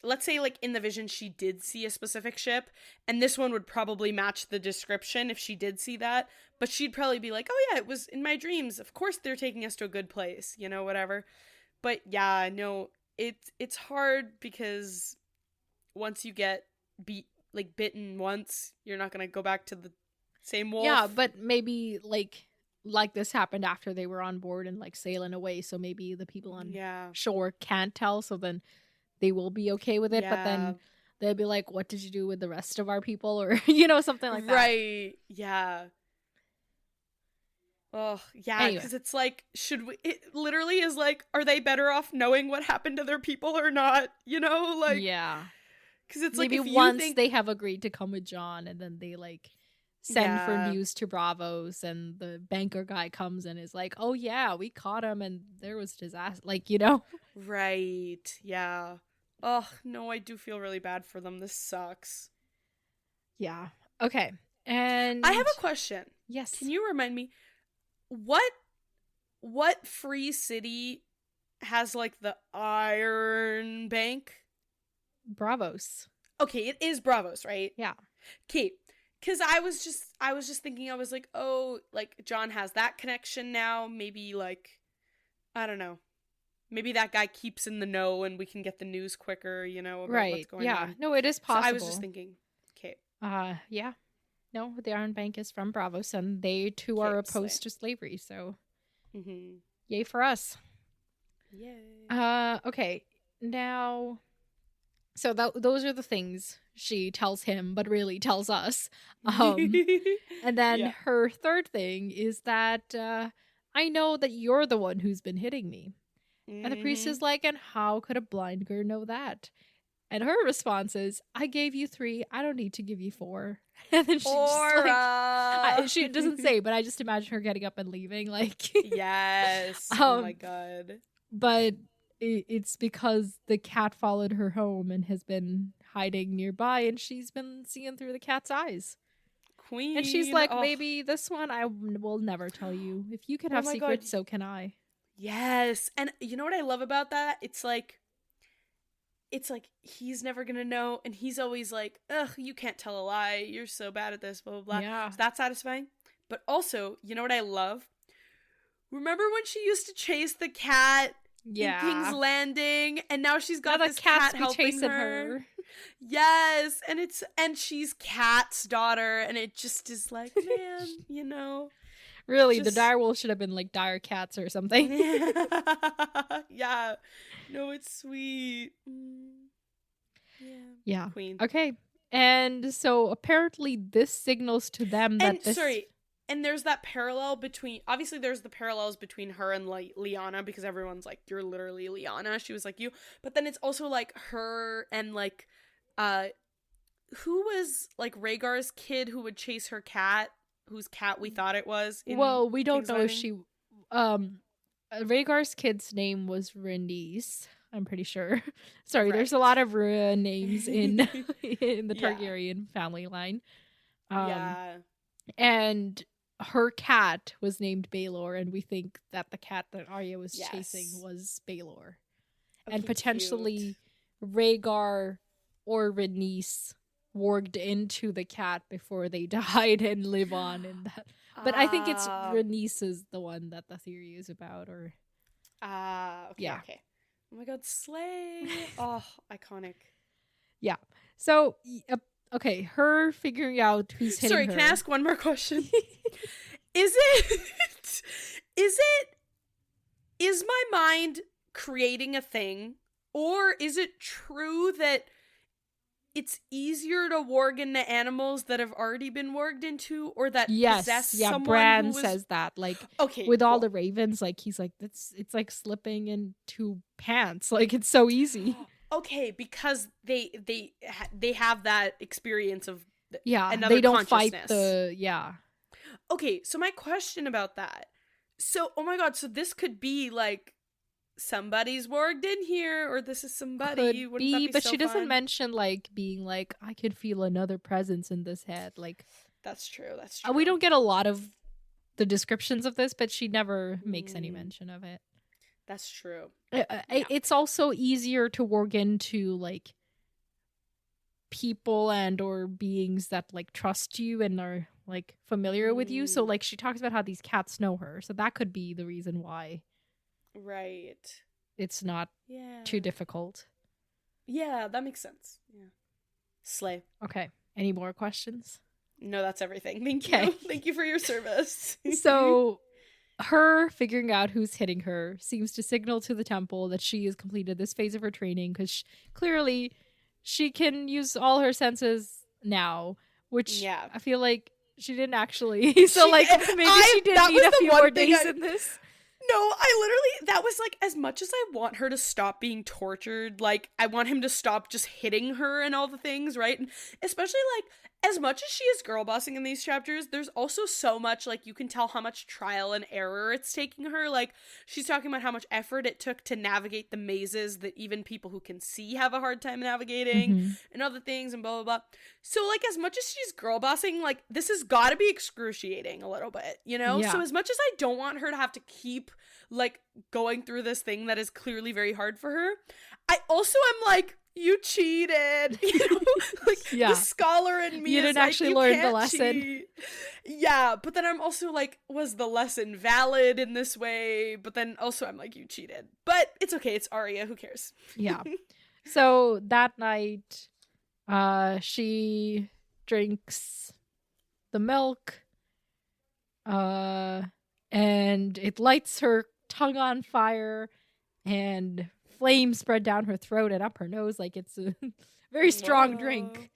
let's say, like, in the vision she did see a specific ship, and this one would probably match the description if she did see that, but she'd probably be like, oh yeah, it was in my dreams, of course they're taking us to a good place, whatever. But yeah, no, it's hard because once you get bitten once, you're not gonna go back to the same wolf. Yeah, but maybe like this happened after they were on board and like sailing away, so maybe the people on shore can't tell, so then they will be okay with it, but then they'll be like, what did you do with the rest of our people? Or, something like that. Right, yeah. Oh, yeah, because it's like, it literally is like, are they better off knowing what happened to their people or not? Like... Yeah. Because it's maybe like, if once they have agreed to come with John, and then they, like, send for news to Bravos, and the banker guy comes and is like, oh yeah, we caught him and there was disaster, like, Right, yeah. Oh, no, I do feel really bad for them. This sucks. Yeah. Okay. And I have a question. Yes. Can you remind me, what free city has, like, the Iron Bank? Bravos. Okay, it is Bravos, right? Yeah. Okay, because I was just thinking, I was like, oh, like, John has that connection now. Maybe, like, I don't know. Maybe that guy keeps in the know and we can get the news quicker, about what's going on. Yeah. No, it is possible. So I was just thinking, okay. Yeah. No, the Iron Bank is from Bravos, and they too are opposed to slavery, so yay for us. Yay. Okay. Now, so those are the things she tells him, but really tells us. And then her third thing is that I know that you're the one who's been hitting me. And the priest is like, and how could a blind girl know that? And her response is, I gave you 3. I don't need to give you 4. And then she doesn't say, but I just imagine her getting up and leaving. Like, yes. Oh my God. But it's because the cat followed her home and has been hiding nearby, and she's been seeing through the cat's eyes. Queen. And she's like, maybe this one I will never tell you. If you can have secrets, so can I. Yes. And you know what I love about that? It's like he's never gonna know, and he's always like, ugh, you can't tell a lie, you're so bad at this, blah blah blah. Yeah. So that's satisfying. But also, you know what I love? Remember when she used to chase the cat in King's Landing, and now she's got this cat helping her. Yes, and she's Cat's daughter, and it just is like, man, Really, the direwolf should have been like dire cats or something. Yeah. No, it's sweet. Yeah. Queen. Okay. And so apparently this signals to them that Sorry. And there's that parallel between, obviously there's the parallels between her and like Lyanna, because everyone's like, you're literally Lyanna, she was like you. But then it's also like her and like who was like Rhaegar's kid who would chase her cat, whose cat we thought it was in Well, we don't King's know if Landing? she Rhaegar's kid's name was Rhaenys, I'm pretty sure. Sorry, there's a Right. lot of names in in the Yeah. Targaryen family line. Yeah. And her cat was named Baelor, and we think that the cat that Arya was Yes. chasing was Baelor. Okay, And potentially cute. Rhaegar or Rhaenys warged into the cat before they died and live on in that. But I think it's Rhaenys is the one that the theory is about, or Okay, yeah. okay. Oh my god, slay. Oh, iconic. Yeah. So okay, her figuring out who's hitting Sorry, her. can I ask one more question? Is my mind creating a thing, or is it true that it's easier to warg into animals that have already been warged into, or that possess someone Bran who was... says that, like, okay, with all cool. the ravens, like, he's like, it's like slipping into pants, like, it's so easy. Okay, because they have that experience of They don't fight consciousness. Okay, so my question about that. So, oh my god, so this could be like somebody's warged in here, or this is somebody. Could Wouldn't that be, be but so she doesn't fun? mention, like, being like, I could feel another presence in this head. Like, That's true. That's true. we don't get a lot of the descriptions of this, but she never makes any mention of it. That's true. It's also easier to warg into, like, people and or beings that, like, trust you and are, like, familiar with you. So, like, she talks about how these cats know her. So that could be the reason why. Right. It's not too difficult. Yeah, that makes sense. Yeah. Slay. Okay. Any more questions? No, that's everything. Thank you. Thank you for your service. So, her figuring out who's hitting her seems to signal to the temple that she has completed this phase of her training, because clearly she can use all her senses now, which I feel like she didn't actually. So, like, maybe she did need a few more days in this. No, I literally, that was like, as much as I want her to stop being tortured, like, I want him to stop just hitting her and all the things, right? And especially, like, as much as she is girl bossing in these chapters, there's also so much, like, you can tell how much trial and error it's taking her. Like, she's talking about how much effort it took to navigate the mazes that even people who can see have a hard time navigating, and other things, and blah, blah, blah. So, like, as much as she's girl bossing, like, this has got to be excruciating a little bit, you know? Yeah. So, as much as I don't want her to have to keep, like, going through this thing that is clearly very hard for her, I also am like, you cheated, you know? Like, the scholar in me you didn't actually learn the lesson. Cheat. Yeah, but then I'm also like, was the lesson valid in this way? But then also I'm like, you cheated. But it's okay, it's Arya, who cares? Yeah. So that night, she drinks the milk, and it lights her tongue on fire, and flames spread down her throat and up her nose, like it's a very strong drink.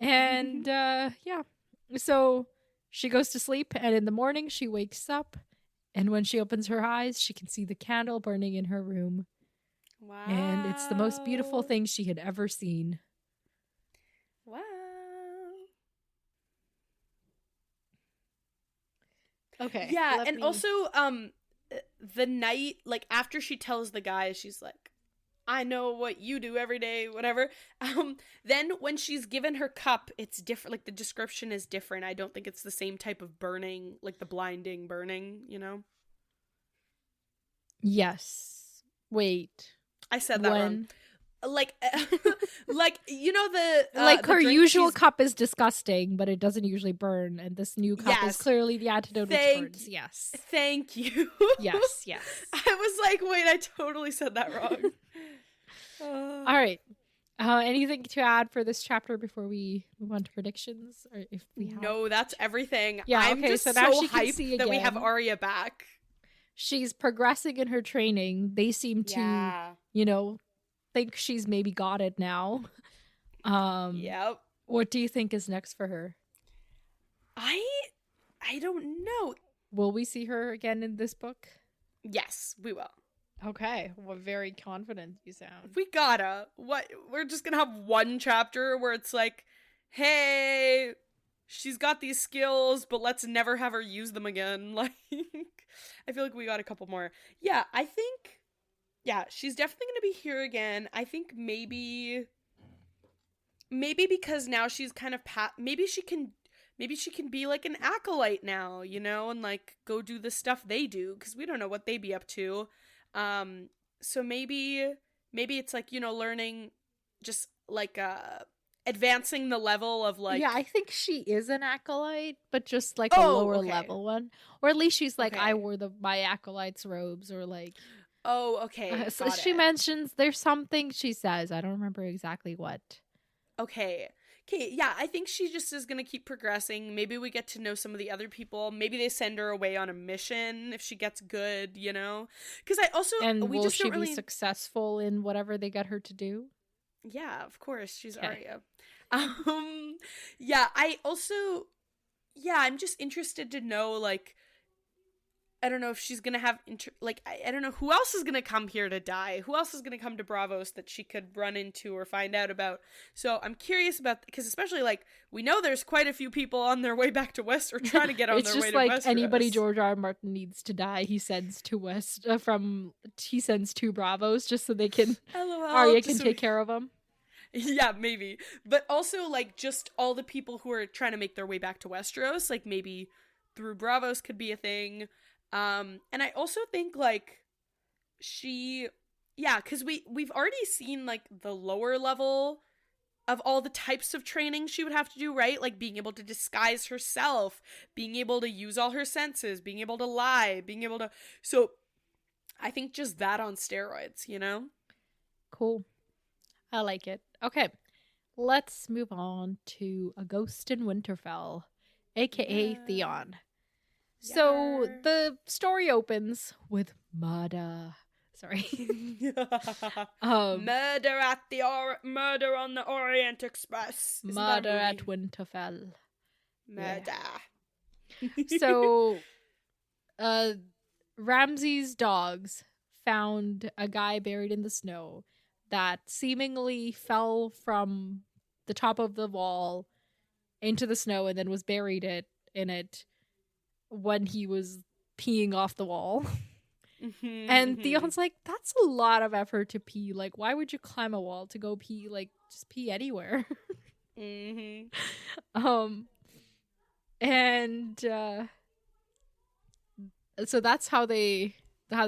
And so she goes to sleep, and in the morning she wakes up, and when she opens her eyes, she can see the candle burning in her room. Wow. And it's the most beautiful thing she had ever seen. Wow. Okay. Yeah, and also the night, like, after she tells the guy, she's like, I know what you do every day, whatever. Then when she's given her cup, it's different. Like, the description is different. I don't think it's the same type of burning, like the blinding burning, you know? Yes. Wait. I said that wrong. Like, you know, like, the her usual cup is disgusting, but it doesn't usually burn, and this new cup is clearly the antidote which burns. Yes. Thank you. Yes. I was like, wait, I totally said that wrong. All right. Anything to add for this chapter before we move on to predictions? Or if we have... No, that's everything. Yeah, I'm okay, just so now so she can hyped see that we again. have Arya back. She's progressing in her training. They seem to, you know, think she's maybe got it now. Yep. What do you think is next for her? I don't know. Will we see her again in this book? Yes, we will. Okay, well, very confident you sound. We gotta. What? We're just gonna have one chapter where it's like, hey, she's got these skills, but let's never have her use them again. Like, I feel like we got a couple more. Yeah, I think, yeah, she's definitely gonna be here again. I think maybe because now she's kind of maybe she can be like an acolyte now, you know, and like go do the stuff they do, because we don't know what they be up to. So maybe it's like, you know, learning, just like advancing the level of like, yeah, I think she is an acolyte, but just like a lower level one, or at least she's like, I wore my acolyte's robes, or like, so she mentions there's something she says, I don't remember exactly what. Okay, yeah, I think she just is gonna keep progressing. Maybe we get to know some of the other people. Maybe they send her away on a mission if she gets good, you know? Because I also... And will she be successful in whatever they get her to do? Yeah, of course. She's Arya. Yeah, I also... Yeah, I'm just interested to know, like... I don't know if she's gonna have I don't know who else is gonna come here to die. Who else is gonna come to Bravos that she could run into or find out about? So I'm curious about, because especially like we know there's quite a few people on their way back to West, or trying to get on their way to Westeros. It's just like anybody George R. R. Martin needs to die, he sends to West he sends to Bravos just so they can Arya can take care of them. Yeah, maybe. But also like just all the people who are trying to make their way back to Westeros, like maybe through Bravos could be a thing. And I also think like because we've already seen like the lower level of all the types of training she would have to do, right? Like being able to disguise herself, being able to use all her senses, being able to lie, so I think just that on steroids, you know? Cool. I like it. Okay. Let's move on to A Ghost in Winterfell, aka Theon. So the story opens with murder. Sorry. Murder on the Orient Express. Murder at Winterfell. Murder. Yeah. So, Ramsay's dogs found a guy buried in the snow that seemingly fell from the top of the wall into the snow and then was buried in it when he was peeing off the wall. And Theon's like, that's a lot of effort to pee. Like, why would you climb a wall to go pee? Like, just pee anywhere. And so that's how the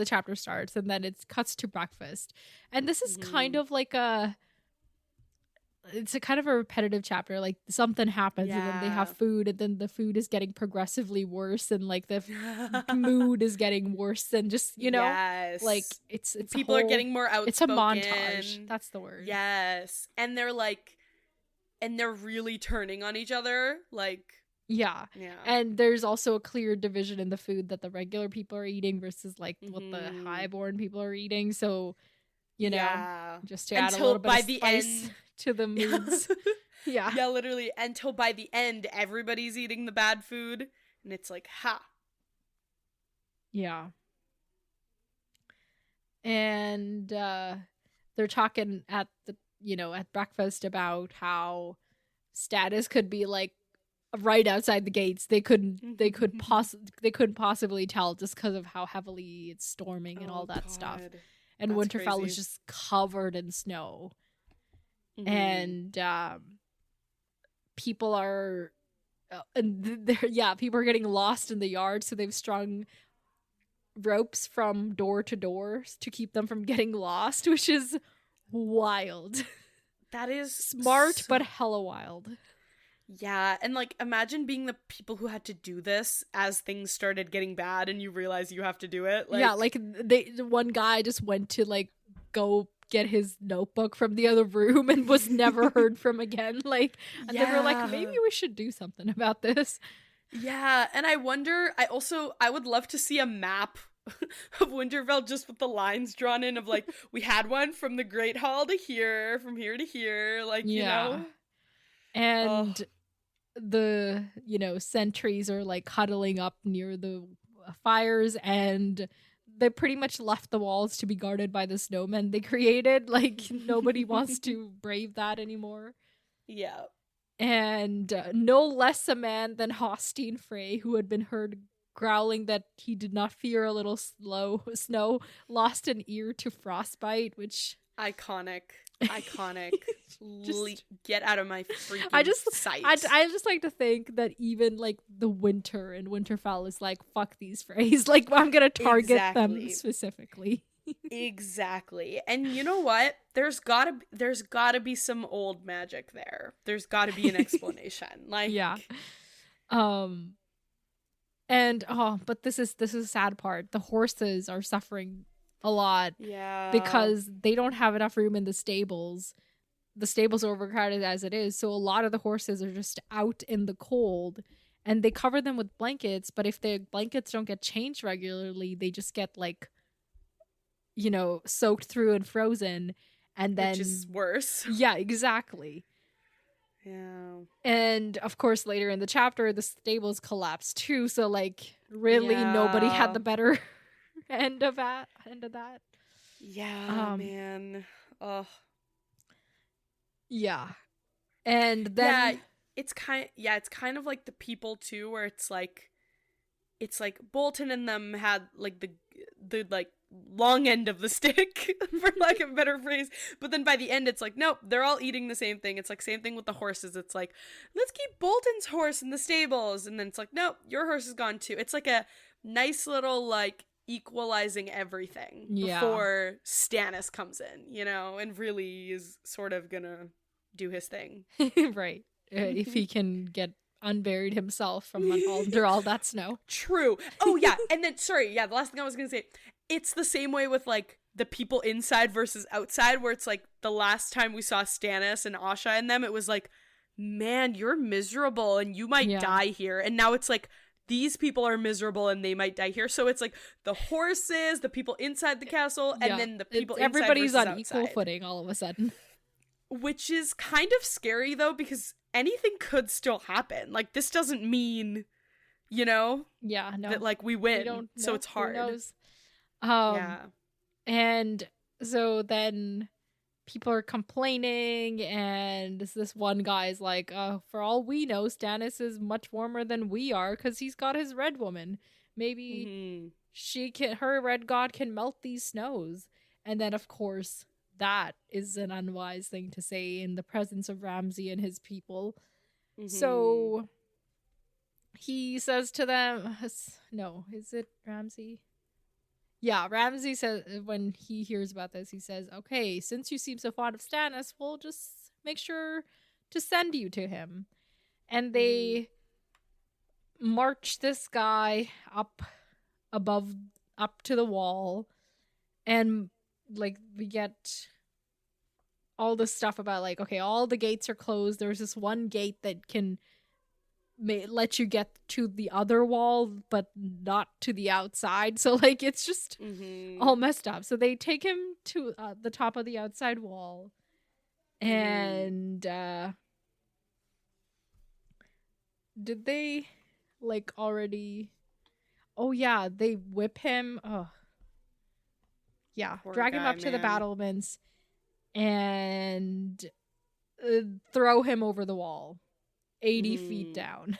chapter starts, and then it cuts to breakfast. And this is kind of like it's a kind of a repetitive chapter. Like something happens and then they have food, and then the food is getting progressively worse, and like the mood is getting worse, and just, you know, like it's people are getting more outspoken. It's a montage. That's the word. Yes. And they're really turning on each other. Like, yeah. And there's also a clear division in the food that the regular people are eating versus like what the highborn people are eating. So, you know, just to add a little bit of spice to the moods. Yeah, literally, until by the end everybody's eating the bad food, and it's like, yeah. And they're talking at breakfast about how Stannis could be like right outside the gates. They couldn't possibly tell just because of how heavily it's storming and all that stuff. And that's Winterfell was just covered in snow. And people are people are getting lost in the yard, so they've strung ropes from door to door to keep them from getting lost, which is wild. That is smart, but hella wild. Yeah, and like imagine being the people who had to do this as things started getting bad and you realize you have to do it. Like, yeah, like one guy just went to like go get his notebook from the other room and was never heard from again. Like, and they were like, maybe we should do something about this. Yeah, and I wonder, I would love to see a map of Winterfell just with the lines drawn in of like, we had one from the Great Hall to here, from here to here, like, you know. And the, sentries are like huddling up near the fires, and they pretty much left the walls to be guarded by the snowmen they created. Like, nobody wants to brave that anymore. Yeah. And no less a man than Hostine Frey, who had been heard growling that he did not fear a little snow, lost an ear to frostbite, which... Iconic. Get out of my freaking sight. I just like to think that even like the winter in Winterfell is like, fuck these Freys. Like, I'm gonna target them specifically. Exactly. And you know what? There's gotta be some old magic there. There's gotta be an explanation. Like, yeah. And but this is the sad part. The horses are suffering a lot. Yeah. Because they don't have enough room in the stables. The stables are overcrowded as it is, so a lot of the horses are just out in the cold, and they cover them with blankets, but if the blankets don't get changed regularly, they just get like, soaked through and frozen, and then... Which is worse. Yeah, exactly. Yeah. And of course later in the chapter the stables collapse too, so like really nobody had the better end of that. Yeah, man. Ugh. Yeah. And then it's kind of like the people too, where it's like Bolton and them had like the like long end of the stick, for lack of a better phrase. But then by the end it's like, nope, they're all eating the same thing. It's like same thing with the horses. It's like, let's keep Bolton's horse in the stables, and then it's like, nope, your horse is gone too. It's like a nice little like equalizing everything before Stannis comes in, and really is sort of gonna do his thing. Right. If he can get unburied himself from under all that snow. True. Oh yeah. And then the last thing I was gonna say, it's the same way with like the people inside versus outside, where it's like the last time we saw Stannis and Asha and them, it was like, man, you're miserable and you might die here. And now it's like, these people are miserable and they might die here. So it's like the horses, the people inside the castle, and then the people inside everybody's on outside. Equal footing all of a sudden. Which is kind of scary though, because anything could still happen. Like, this doesn't mean, that like we win. So it's hard. Who knows? And so then people are complaining, and this one guy's like, for all we know, Stannis is much warmer than we are because he's got his red woman. Maybe her red god can melt these snows. And then, of course, that is an unwise thing to say in the presence of Ramsay and his people. So he says to them, no, is it Ramsay? Yeah, Ramsay says, when he hears about this, he says, okay, since you seem so fond of Stannis, we'll just make sure to send you to him. And they march this guy up to the wall, and like we get all this stuff about like, okay, all the gates are closed. There's this one gate that can let you get to the other wall but not to the outside, so like it's just all messed up. So they take him to the top of the outside wall, and did they like already they whip him. Poor drag him guy, up to the man. battlements and throw him over the wall 80 feet down.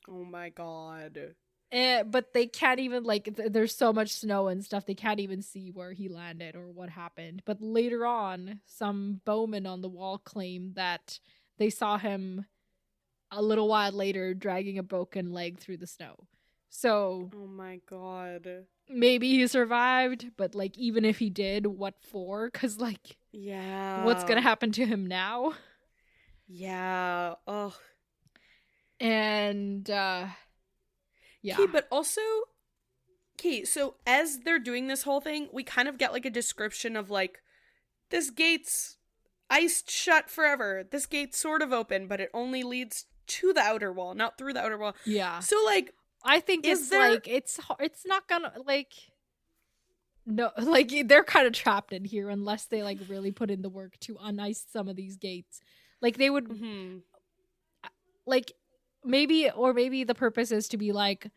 Oh my god. But they can't even, like, there's so much snow and stuff, they can't even see where he landed or what happened. But later on, some bowmen on the wall claim that they saw him a little while later dragging a broken leg through the snow. So, oh my god. Maybe he survived, but like, even if he did, what for? Because like, what's gonna happen to him now? Yeah. Ugh. And Okay, but also, so as they're doing this whole thing, we kind of get like a description of like, this gate's iced shut forever. This gate's sort of open, but it only leads to the outer wall, not through the outer wall. Yeah. So like, I think it's not gonna like, no, like they're kind of trapped in here unless they like really put in the work to unice some of these gates. Like they would, like maybe the purpose is to be like,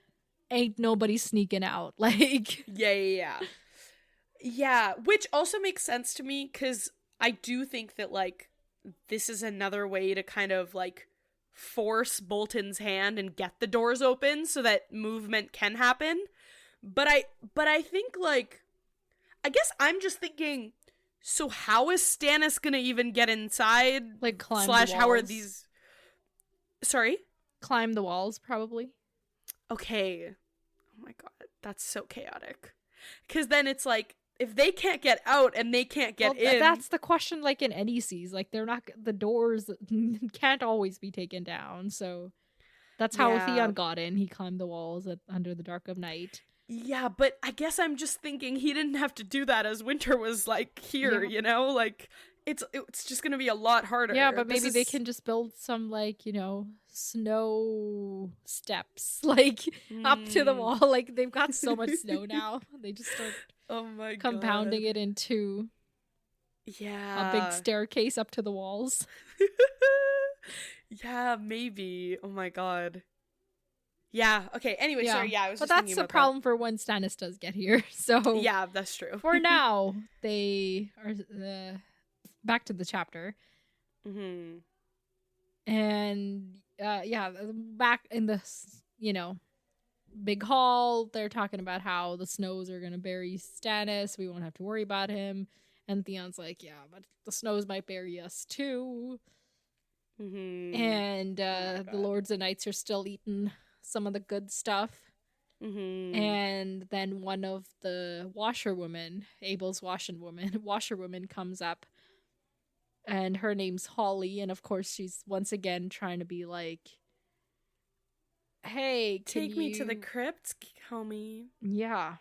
ain't nobody sneaking out. Like, yeah, which also makes sense to me, because I do think that, like, this is another way to kind of, like, force Bolton's hand and get the doors open so that movement can happen. But I think, like, I guess I'm just thinking, so how is Stannis gonna even get inside? like climb Slash, the how are walls. these... Sorry? Climb the walls, probably. Okay. Oh my god, that's so chaotic. Because then it's like, if they can't get out and they can't get in... That's the question, like, in any seas. Like, they're not... The doors can't always be taken down, so... That's how Theon got in. He climbed the walls under the dark of night. Yeah, but I guess I'm just thinking he didn't have to do that as winter was, like, here, you know? Like, it's just gonna be a lot harder. Yeah, but maybe they can just build some, like, you know, snow steps, like, up to the wall. Like, they've got so much snow now. They just start compounding it into a big staircase up to the walls. Yeah, maybe. Oh my god. Yeah, okay, anyway, sorry, I was just thinking about that. But that's the problem for when Stannis does get here, so... Yeah, that's true. For now, they are back to the chapter. Mm-hmm. And, back in the, you know, big hall, they're talking about how the snows are gonna bury Stannis, we won't have to worry about him. And Theon's like, yeah, but the snows might bury us too. Mm-hmm. And the lords and knights are still eating some of the good stuff. Mm-hmm. And then one of the washerwomen, Abel's washerwoman comes up, and her name's Holly, and of course she's once again trying to be like, hey, take me to the crypt, homie. Yeah.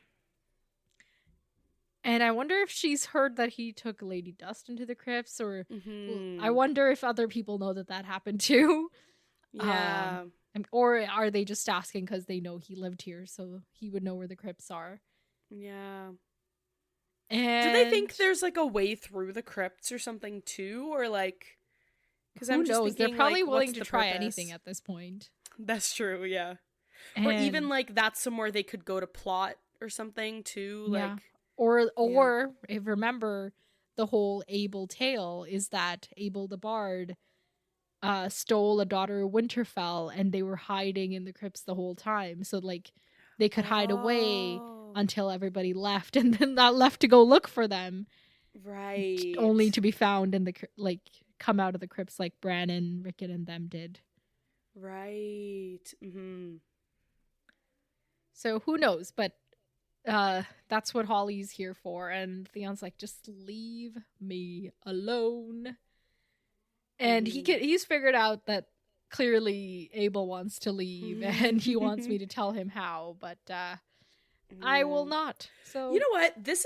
And I wonder if she's heard that he took Lady Dust into the crypts, or I wonder if other people know that happened too. Yeah. Or are they just asking because they know he lived here, so he would know where the crypts are? Yeah. And do they think there's, like, a way through the crypts or something too, or, like, because I'm just thinking, they're probably like, willing to try anything at this point. That's true, yeah. Or even, like, that's somewhere they could go to plot or something too, like. Yeah. Or if remember, the whole Abel tale is that Abel the Bard stole a daughter of Winterfell, and they were hiding in the crypts the whole time, so, like, they could hide away until everybody left, and then not left to go look for them, right? Only to be found in the come out of the crypts like Bran and Rickon and them did, right? Mm-hmm. So who knows? But that's what Holly's here for, and Theon's like, just leave me alone. And he's figured out that clearly Abel wants to leave, and he wants me to tell him how, but I will not. So you know what? This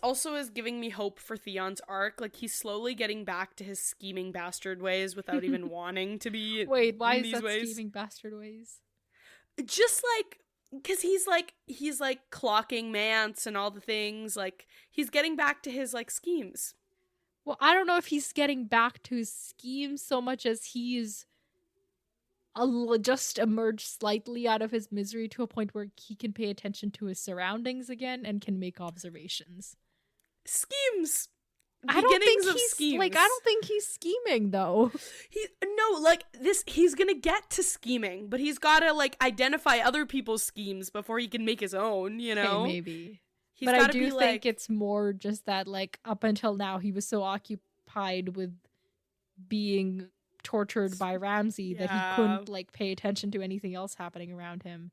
also is giving me hope for Theon's arc. Like, he's slowly getting back to his scheming bastard ways without even wanting to be. Wait, why in is these that ways. scheming bastard ways? Just like, because he's like clocking Mance and all the things. Like, he's getting back to his, like, schemes. Well, I don't know if he's getting back to his schemes so much as he's just emerged slightly out of his misery to a point where he can pay attention to his surroundings again and can make observations. Schemes. I don't think he's scheming though. He's gonna get to scheming, but he's gotta, like, identify other people's schemes before he can make his own, you know? Okay, maybe. But I do think it's more just that, like, up until now he was so occupied with being tortured by Ramsay that he couldn't, like, pay attention to anything else happening around him.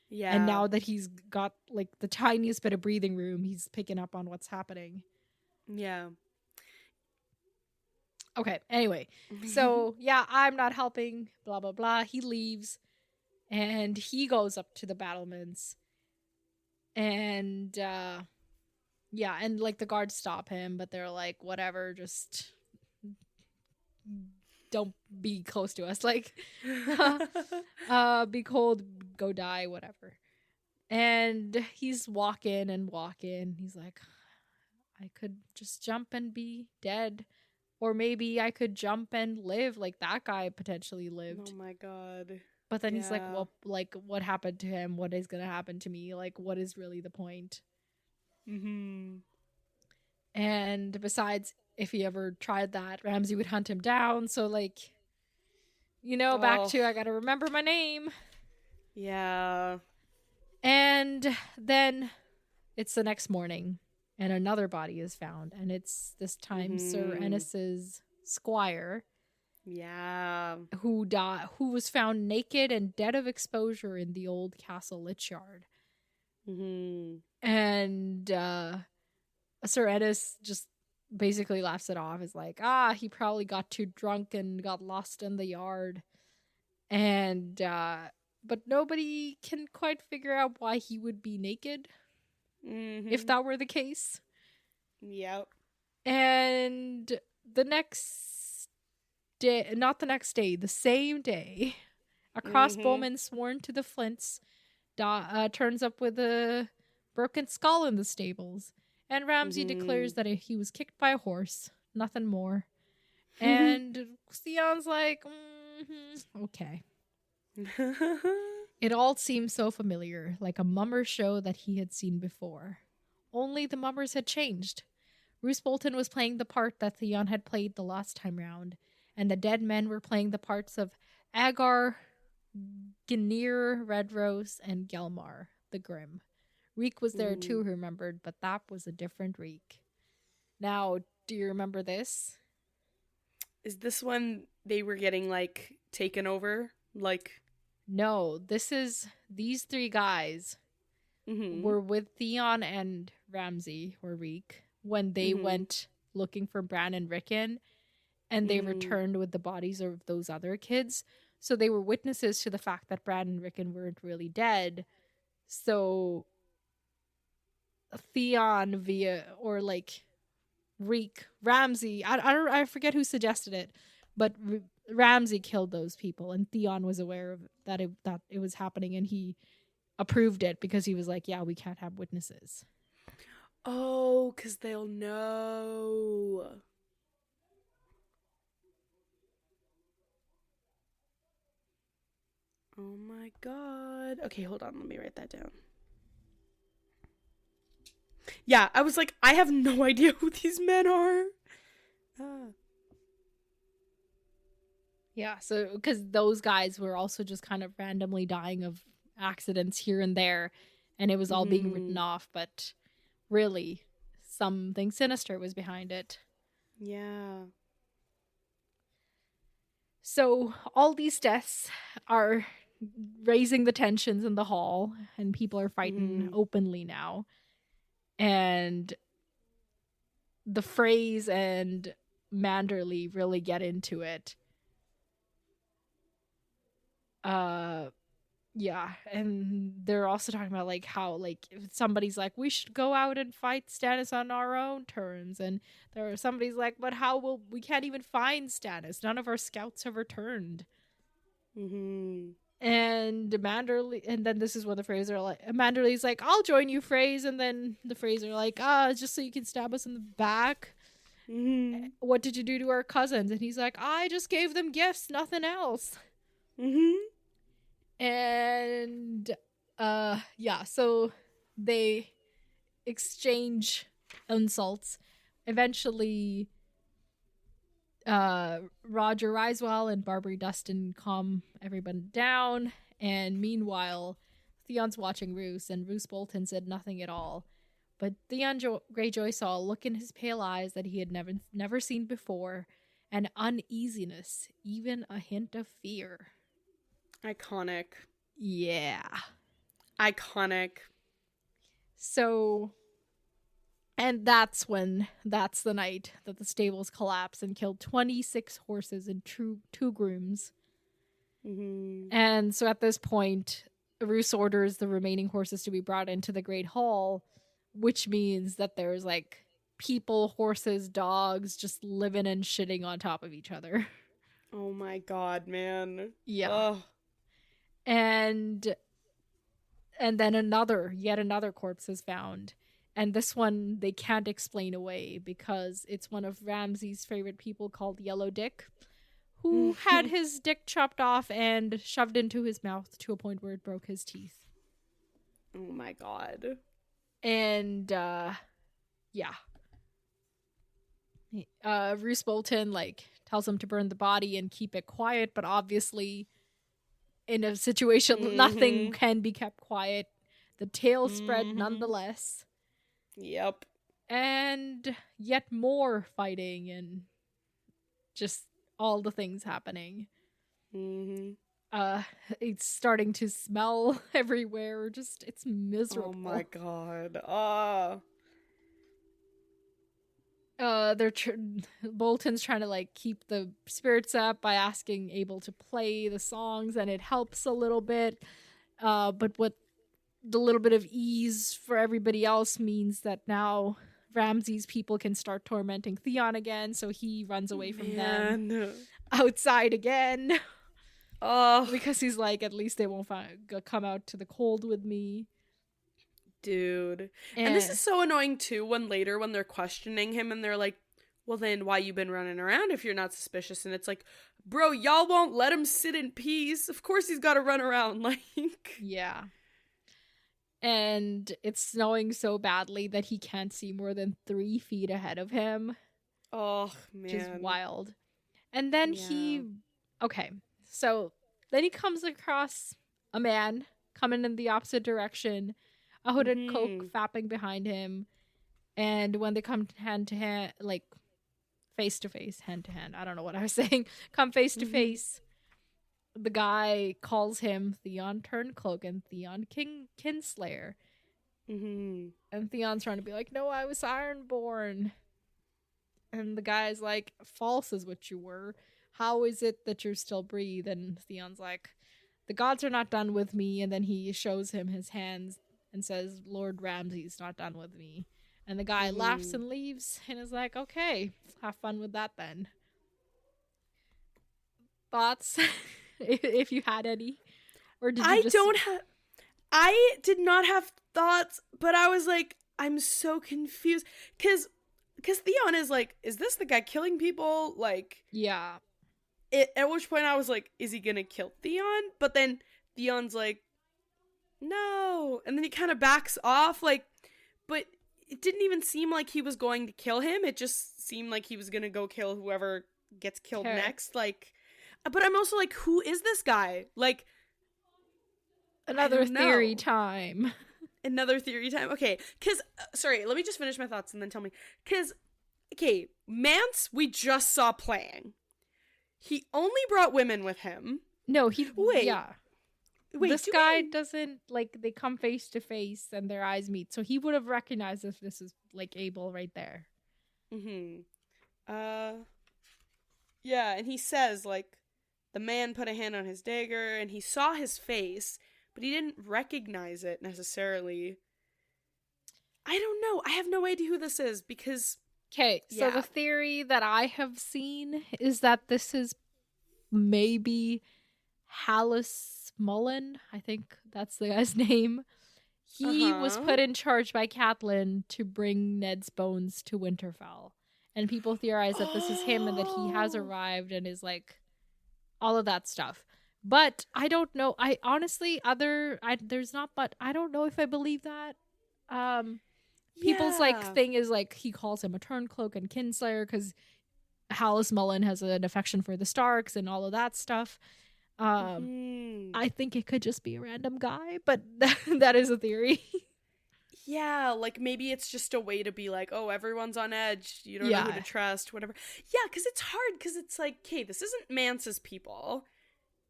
Yeah. And now that he's got, like, the tiniest bit of breathing room, he's picking up on what's happening. Yeah. Okay, anyway. So, yeah, I'm not helping, blah, blah, blah. He leaves, and he goes up to the battlements. And, and, like, the guards stop him, but they're like, whatever, just don't be close to us. Like, be cold, go die, whatever. And he's walking. He's like, I could just jump and be dead. Or maybe I could jump and live like that guy potentially lived. Oh my god. But then he's like, Yeah. well, like, what happened to him? What is going to happen to me? Like, what is really the point? Mm-hmm. And besides, if he ever tried that, Ramsay would hunt him down. So, like, back Oh, to I got to remember my name. yeah. And then it's the next morning, and another body is found. And it's this time Sir Mm-hmm. Ennis's squire, Yeah. who was found naked and dead of exposure in the old castle lich-yard. Mm-hmm. And Sir Ennis just basically laughs it off. Is like, he probably got too drunk and got lost in the yard. And but nobody can quite figure out why he would be naked if Mm-hmm. that were the case. Yep. And the next day, not the next day, the same day, a crossbowman sworn to the flints turns up with a broken skull in the stables. And Ramsay declares that he was kicked by a horse, nothing more. And Theon's like, okay. It all seemed so familiar, like a mummer show that he had seen before. Only the mummers had changed. Roose Bolton was playing the part that Theon had played the last time round, and the dead men were playing the parts of Agar, Gnir, Redrose, and Gelmar, the Grim. Reek was there too, he remembered, but that was a different Reek. Now, do you remember this? Is this when they were getting, like, taken over? Like... No, these three guys were with Theon and Ramsay, or Reek, when they went looking for Bran and Rickon, and they returned with the bodies of those other kids. So they were witnesses to the fact that Bran and Rickon weren't really dead. So Theon Reek, Ramsay, I forget who suggested it, but Ramsay killed those people, and Theon was aware of that it was happening, and he approved it because he was like, yeah, we can't have witnesses. Oh, because they'll know. Oh my god. Okay, hold on. Let me write that down. Yeah, I was like, I have no idea who these men are. Yeah, so because those guys were also just kind of randomly dying of accidents here and there, and it was all being written off, but really, something sinister was behind it. Yeah. So all these deaths are raising the tensions in the hall, and people are fighting openly now. And the Freys and Manderley really get into it. Yeah, and they're also talking about like how like if somebody's like, we should go out and fight Stannis on our own terms, and somebody's like, but we can't even find Stannis, none of our scouts have returned. And Manderley, and then this is when the Freys are like, Manderley's like, I'll join you, Freys, and then the Freys are like, just so you can stab us in the back. What did you do to our cousins? And he's like, I just gave them gifts, nothing else. And yeah, so they exchange insults. Eventually Roger Risewell and Barbary Dustin calm everyone down, and meanwhile Theon's watching Roose, and Roose Bolton said nothing at all. But Theon Greyjoy saw a look in his pale eyes that he had never seen before, and uneasiness, even a hint of fear. Iconic. Yeah. Iconic. So, and that's the night that the stables collapsed and killed 26 horses and two grooms. And so at this point, Roose orders the remaining horses to be brought into the Great Hall, which means that there's like people, horses, dogs just living and shitting on top of each other. Oh my god, man. Yeah. Ugh. And then yet another corpse is found. And this one they can't explain away because it's one of Ramsay's favorite people called Yellow Dick, who had his dick chopped off and shoved into his mouth to a point where it broke his teeth. Oh my god. And, yeah. Roose Bolton, like, tells him to burn the body and keep it quiet, but obviously, in a situation, nothing can be kept quiet. The tale spread nonetheless. Yep. And yet more fighting and just all the things happening. It's starting to smell everywhere. Just, it's miserable. Oh my god. Bolton's trying to like keep the spirits up by asking Abel to play the songs, and it helps a little bit. But what the little bit of ease for everybody else means that now Ramsay's people can start tormenting Theon again, so he runs away from them outside again. Because he's like, at least they won't come out to the cold with me. Dude. And this is so annoying too when later when they're questioning him and they're like, well then why you been running around if you're not suspicious? And it's like, bro, y'all won't let him sit in peace. Of course he's got to run around, like. Yeah. And it's snowing so badly that he can't see more than 3 feet ahead of him. Oh, man. Which is wild. And then then he comes across a man coming in the opposite direction, a hooded cloak fapping behind him, and when they come hand to hand, like face to face, hand to hand, I don't know what I was saying, come face to face, the guy calls him Theon Turncloak and Theon Kinslayer. And Theon's trying to be like, no, I was Ironborn. And the guy's like, false is what you were. How is it that you're still breathe? And Theon's like, the gods are not done with me. And then he shows him his hands and says, Lord Ramsay's not done with me. And the guy laughs and leaves and is like, okay, have fun with that then. Thoughts? If you had any? Or did you I did not have thoughts, but I was like, I'm so confused. Because Theon is like, is this the guy killing people? Like, yeah. At which point I was like, is he gonna kill Theon? But then Theon's like, no. And then he kind of backs off, like, but it didn't even seem like he was going to kill him. It just seemed like he was gonna go kill whoever gets killed next. Like, but I'm also like, who is this guy? Like, another theory time. Another theory time. Okay, because, sorry, let me just finish my thoughts and then tell me. Because, okay, Mance, we just saw playing. He only brought women with him. No, Wait, this guy doesn't, like, they come face to face and their eyes meet. So he would have recognized if this is, like, Abel right there. Yeah, and he says, like, the man put a hand on his dagger and he saw his face, but he didn't recognize it necessarily. I don't know. I have no idea who this is because... Okay, so the theory that I have seen is that this is maybe Hallis Mullen. I think that's the guy's name. He was put in charge by Catelyn to bring Ned's bones to Winterfell. And people theorize that this is him and that he has arrived and is like all of that stuff. But I don't know. I honestly, there's not, but I don't know if I believe that. People's like thing is like he calls him a Turncloak and Kinslayer because Hallis Mullen has an affection for the Starks and all of that stuff. I think it could just be a random guy, but that is a theory. Yeah, like maybe it's just a way to be like, oh, everyone's on edge. You don't know who to trust, whatever. Yeah, because it's hard because it's like, okay, this isn't Mance's people.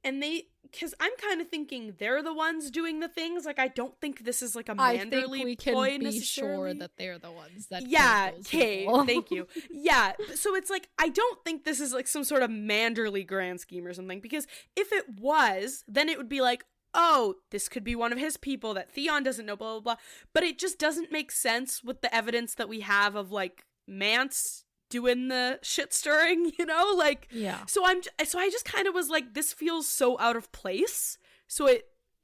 And because I'm kind of thinking they're the ones doing the things. Like, I don't think this is like a Manderly ploy necessarily. I think we can be sure that they're the ones that okay, thank you. Yeah, so it's like, I don't think this is like some sort of Manderly grand scheme or something. Because if it was, then it would be like, oh, this could be one of his people that Theon doesn't know, blah, blah, blah. But it just doesn't make sense with the evidence that we have of, like, Mance doing the shit stirring, you know? Like, so I just kind of was like, this feels so out of place. So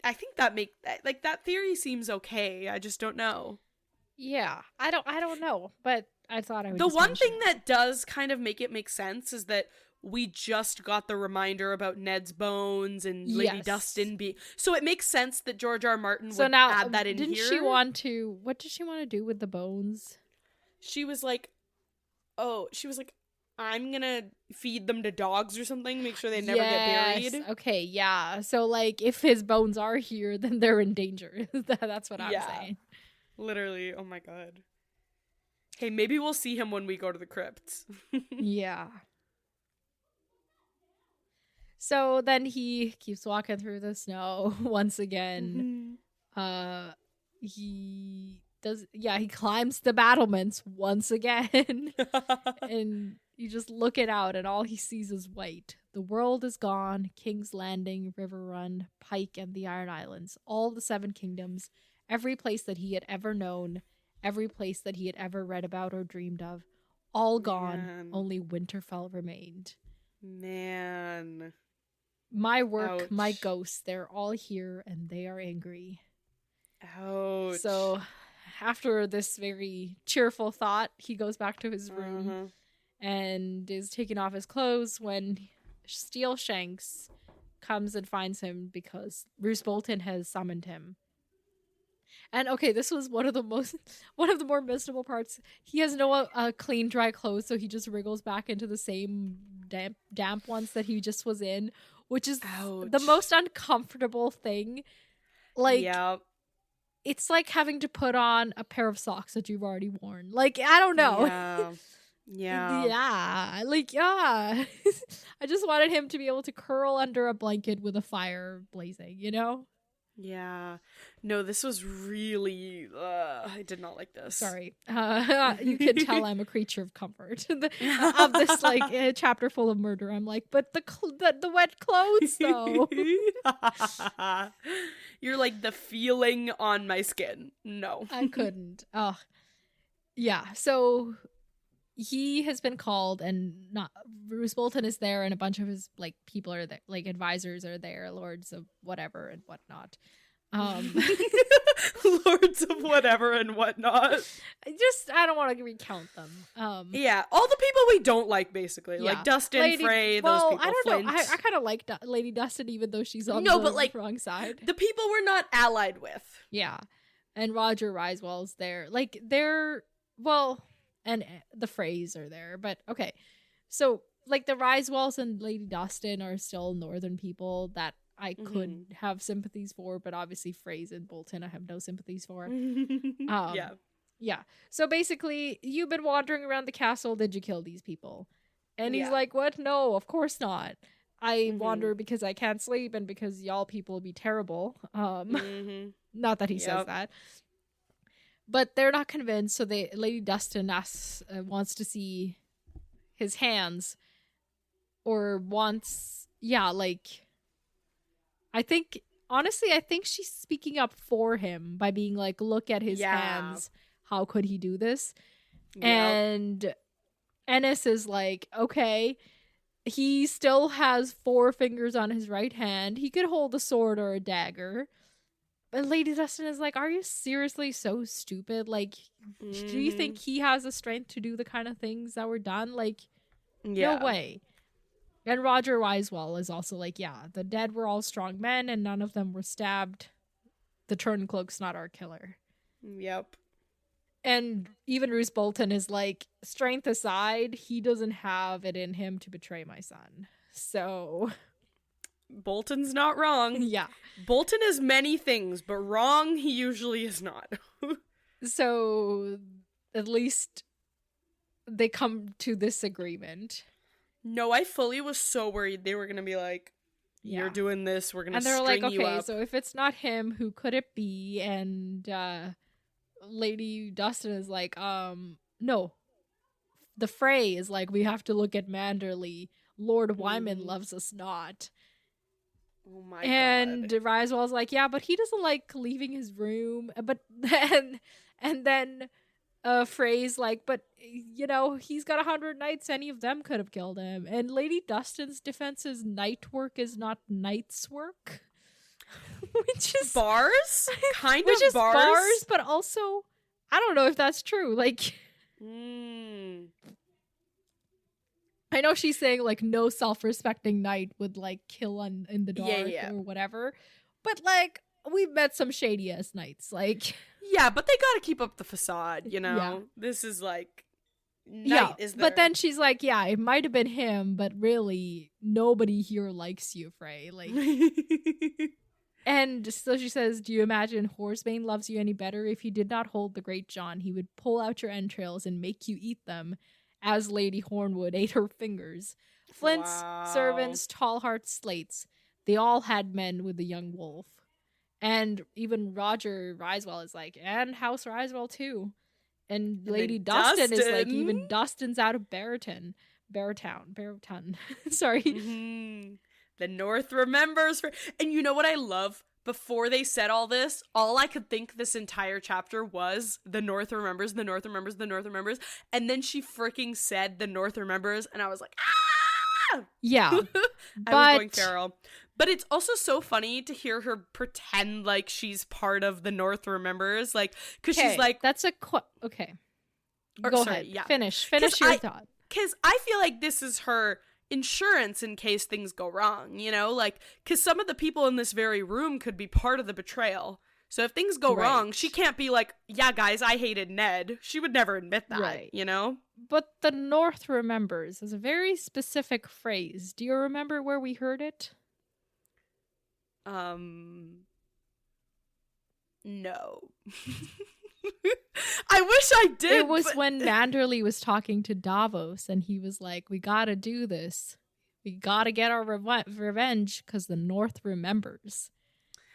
I think that theory seems okay. I just don't know. Yeah, I don't know, but I thought I would. The one thing that does kind of make it make sense is that we just got the reminder about Ned's bones and Lady Dustin being... So it makes sense that George R. R. Martin would add that in here. Didn't she want to... What did she want to do with the bones? She was like, I'm gonna feed them to dogs or something, make sure they never get buried. Okay, yeah. So, like, if his bones are here, then they're in danger. That's what I'm saying. Literally, oh my god. Hey, maybe we'll see him when we go to the crypts. Yeah. So then he keeps walking through the snow once again. He climbs the battlements once again. And you just look it out and all he sees is white. The world is gone. King's Landing, River Run, Pike, and the Iron Islands. All the 7 kingdoms. Every place that he had ever known. Every place that he had ever read about or dreamed of. All gone. Man. Only Winterfell remained. Man. My work, Ouch. my ghosts, they're all here and they are angry. Ouch. So after this very cheerful thought, he goes back to his room and is taking off his clothes when Steel Shanks comes and finds him because Roose Bolton has summoned him. And okay, this was one of the more miserable parts. He has no clean, dry clothes, so he just wriggles back into the same damp ones that he just was in, which is the most uncomfortable thing. Like, it's like having to put on a pair of socks that you've already worn. Like, I don't know. Yeah. Like, I just wanted him to be able to curl under a blanket with a fire blazing, you know? Yeah. No, this was really... I did not like this. Sorry. You can tell I'm a creature of comfort. Of this, like, chapter full of murder, I'm like, but the wet clothes, though. You're like, the feeling on my skin. No. I couldn't. Oh. Yeah, so... He has been called, and Roose Bolton is there, and a bunch of his like people are there, like advisors are there, lords of whatever and whatnot. Lords of whatever and whatnot. I don't want to recount them. Yeah, all the people we don't like, basically, like Dustin, Frey, those people. I don't Flint. know. I kind of like Lady Dustin, even though she's on the wrong side. The people we're not allied with. Yeah, and Roger Risewell's there. Like and the Freys are there, but okay. So, like, the Risewells and Lady Dustin are still northern people that I could have sympathies for, but obviously Freys and Bolton I have no sympathies for. Yeah. So basically, you've been wandering around the castle, did you kill these people? And he's like, what? No, of course not. I wander because I can't sleep and because y'all people be terrible. Not that he says that. But they're not convinced, so Lady Dustin wants to see his hands, or wants, I think she's speaking up for him by being like, look at his hands, how could he do this? And Ennis is like, okay, he still has 4 fingers on his right hand, he could hold a sword or a dagger. And Lady Dustin is like, are you seriously so stupid? Like, do you think he has the strength to do the kind of things that were done? Like, no way. And Roger Risewell is also like, yeah, the dead were all strong men and none of them were stabbed. The Turncloak's not our killer. Yep. And even Roose Bolton is like, strength aside, he doesn't have it in him to betray my son. So... Bolton's not wrong. Yeah. Bolton is many things, but wrong he usually is not. So, at least they come to this agreement. No, I fully was so worried they were going to be like, you're doing this, we're going to string you up. And they're like, okay, so if it's not him, who could it be? And Lady Dustin is like, no. The Frey is like, we have to look at Manderley. Lord Wyman loves us not. Oh my and God. Risewell's like, yeah, but he doesn't like leaving his room. But then, Frey's like, but you know, he's got 100 knights. Any of them could have killed him. And Lady Dustin's defense is night work is not night's work, which is bars, kind which of is bars, but also I don't know if that's true. Like, I know she's saying like no self-respecting knight would like kill in the dark or whatever, but like we've met some shady ass knights, like yeah, but they gotta keep up the facade, you know. Yeah. This is like knight is there. But then she's like, yeah, it might have been him, but really nobody here likes you, Frey. Like, and so she says, do you imagine Horsebane loves you any better? If he did not hold the Great John, he would pull out your entrails and make you eat them, as Lady Hornwood ate her fingers. Flint's servants, Tallheart's slates, they all had men with the young wolf. And even Roger Risewell is like, and House Risewell too. And Lady Dustin is like, even Dustin's out of Barrowtown. Sorry. Mm-hmm. The North remembers. And you know what I love? Before they said all this, all I could think this entire chapter was the North remembers, the North remembers, the North remembers. And then she freaking said the North remembers. And I was like, ah! Yeah. I was going feral. But it's also so funny to hear her pretend like she's part of the North remembers. Like, because she's like... That's a... okay. Go ahead. Yeah. Finish your thought. Because I feel like this is her insurance in case things go wrong, you know? Like, because some of the people in this very room could be part of the betrayal. So if things go wrong, she can't be like, yeah, guys, I hated Ned. She would never admit that, you know? But the North remembers is a very specific phrase. Do you remember where we heard it? No. I wish I did. It was when Manderley was talking to Davos and he was like, we gotta do this. We gotta get our revenge because the North remembers.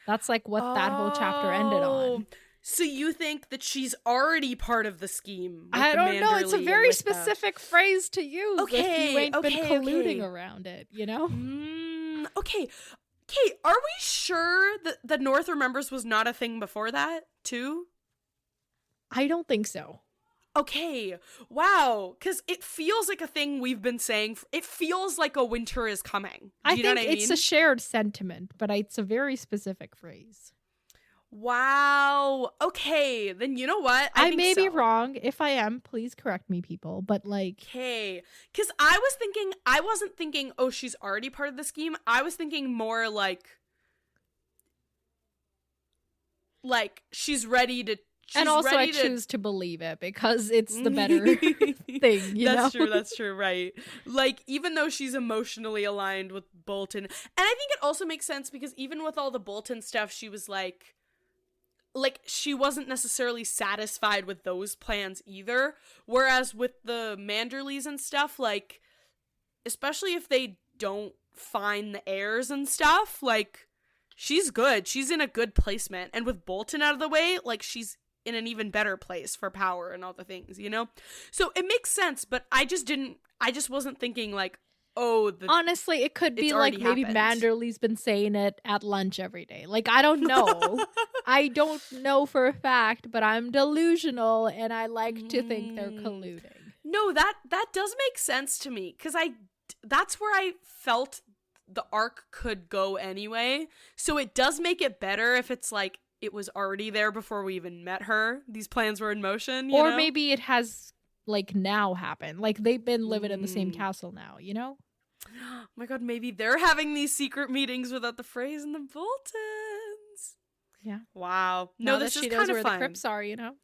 That's like what that whole chapter ended on. So you think that she's already part of the scheme? I don't know. It's a very specific phrase to use if you ain't been colluding around it, you know? Okay. Kate, are we sure that the North remembers was not a thing before that, too? I don't think so. Okay. Wow. Because it feels like a thing we've been saying. It feels like a winter is coming. I think it's a shared sentiment, but it's a very specific phrase. Wow. Okay. Then you know what? I may be wrong. If I am, please correct me, people. But like... Okay. Because I wasn't thinking, oh, she's already part of the scheme. I was thinking more like she's ready to... And also I choose to believe it because it's the better thing, you know? That's true, right. Like, even though she's emotionally aligned with Bolton. And I think it also makes sense because even with all the Bolton stuff, she was like she wasn't necessarily satisfied with those plans either. Whereas with the Manderleys and stuff, like, especially if they don't find the heirs and stuff, like, she's good. She's in a good placement. And with Bolton out of the way, like, she's in an even better place for power and all the things, you know? So it makes sense, but I just wasn't thinking like, oh, honestly, it could be like maybe Manderley's been saying it at lunch every day. Like, I don't know. I don't know for a fact, but I'm delusional and I like to think they're colluding. No, that does make sense to me because that's where I felt the arc could go anyway. So it does make it better if it's like it was already there before we even met her. These plans were in motion, you know? Maybe it has, like, now happened. Like, they've been living in the same castle now, you know? Oh my god, maybe they're having these secret meetings without the Freys and the Boltons. Yeah. Wow. No, this is kind of fun. She knows where the crypts are, you know?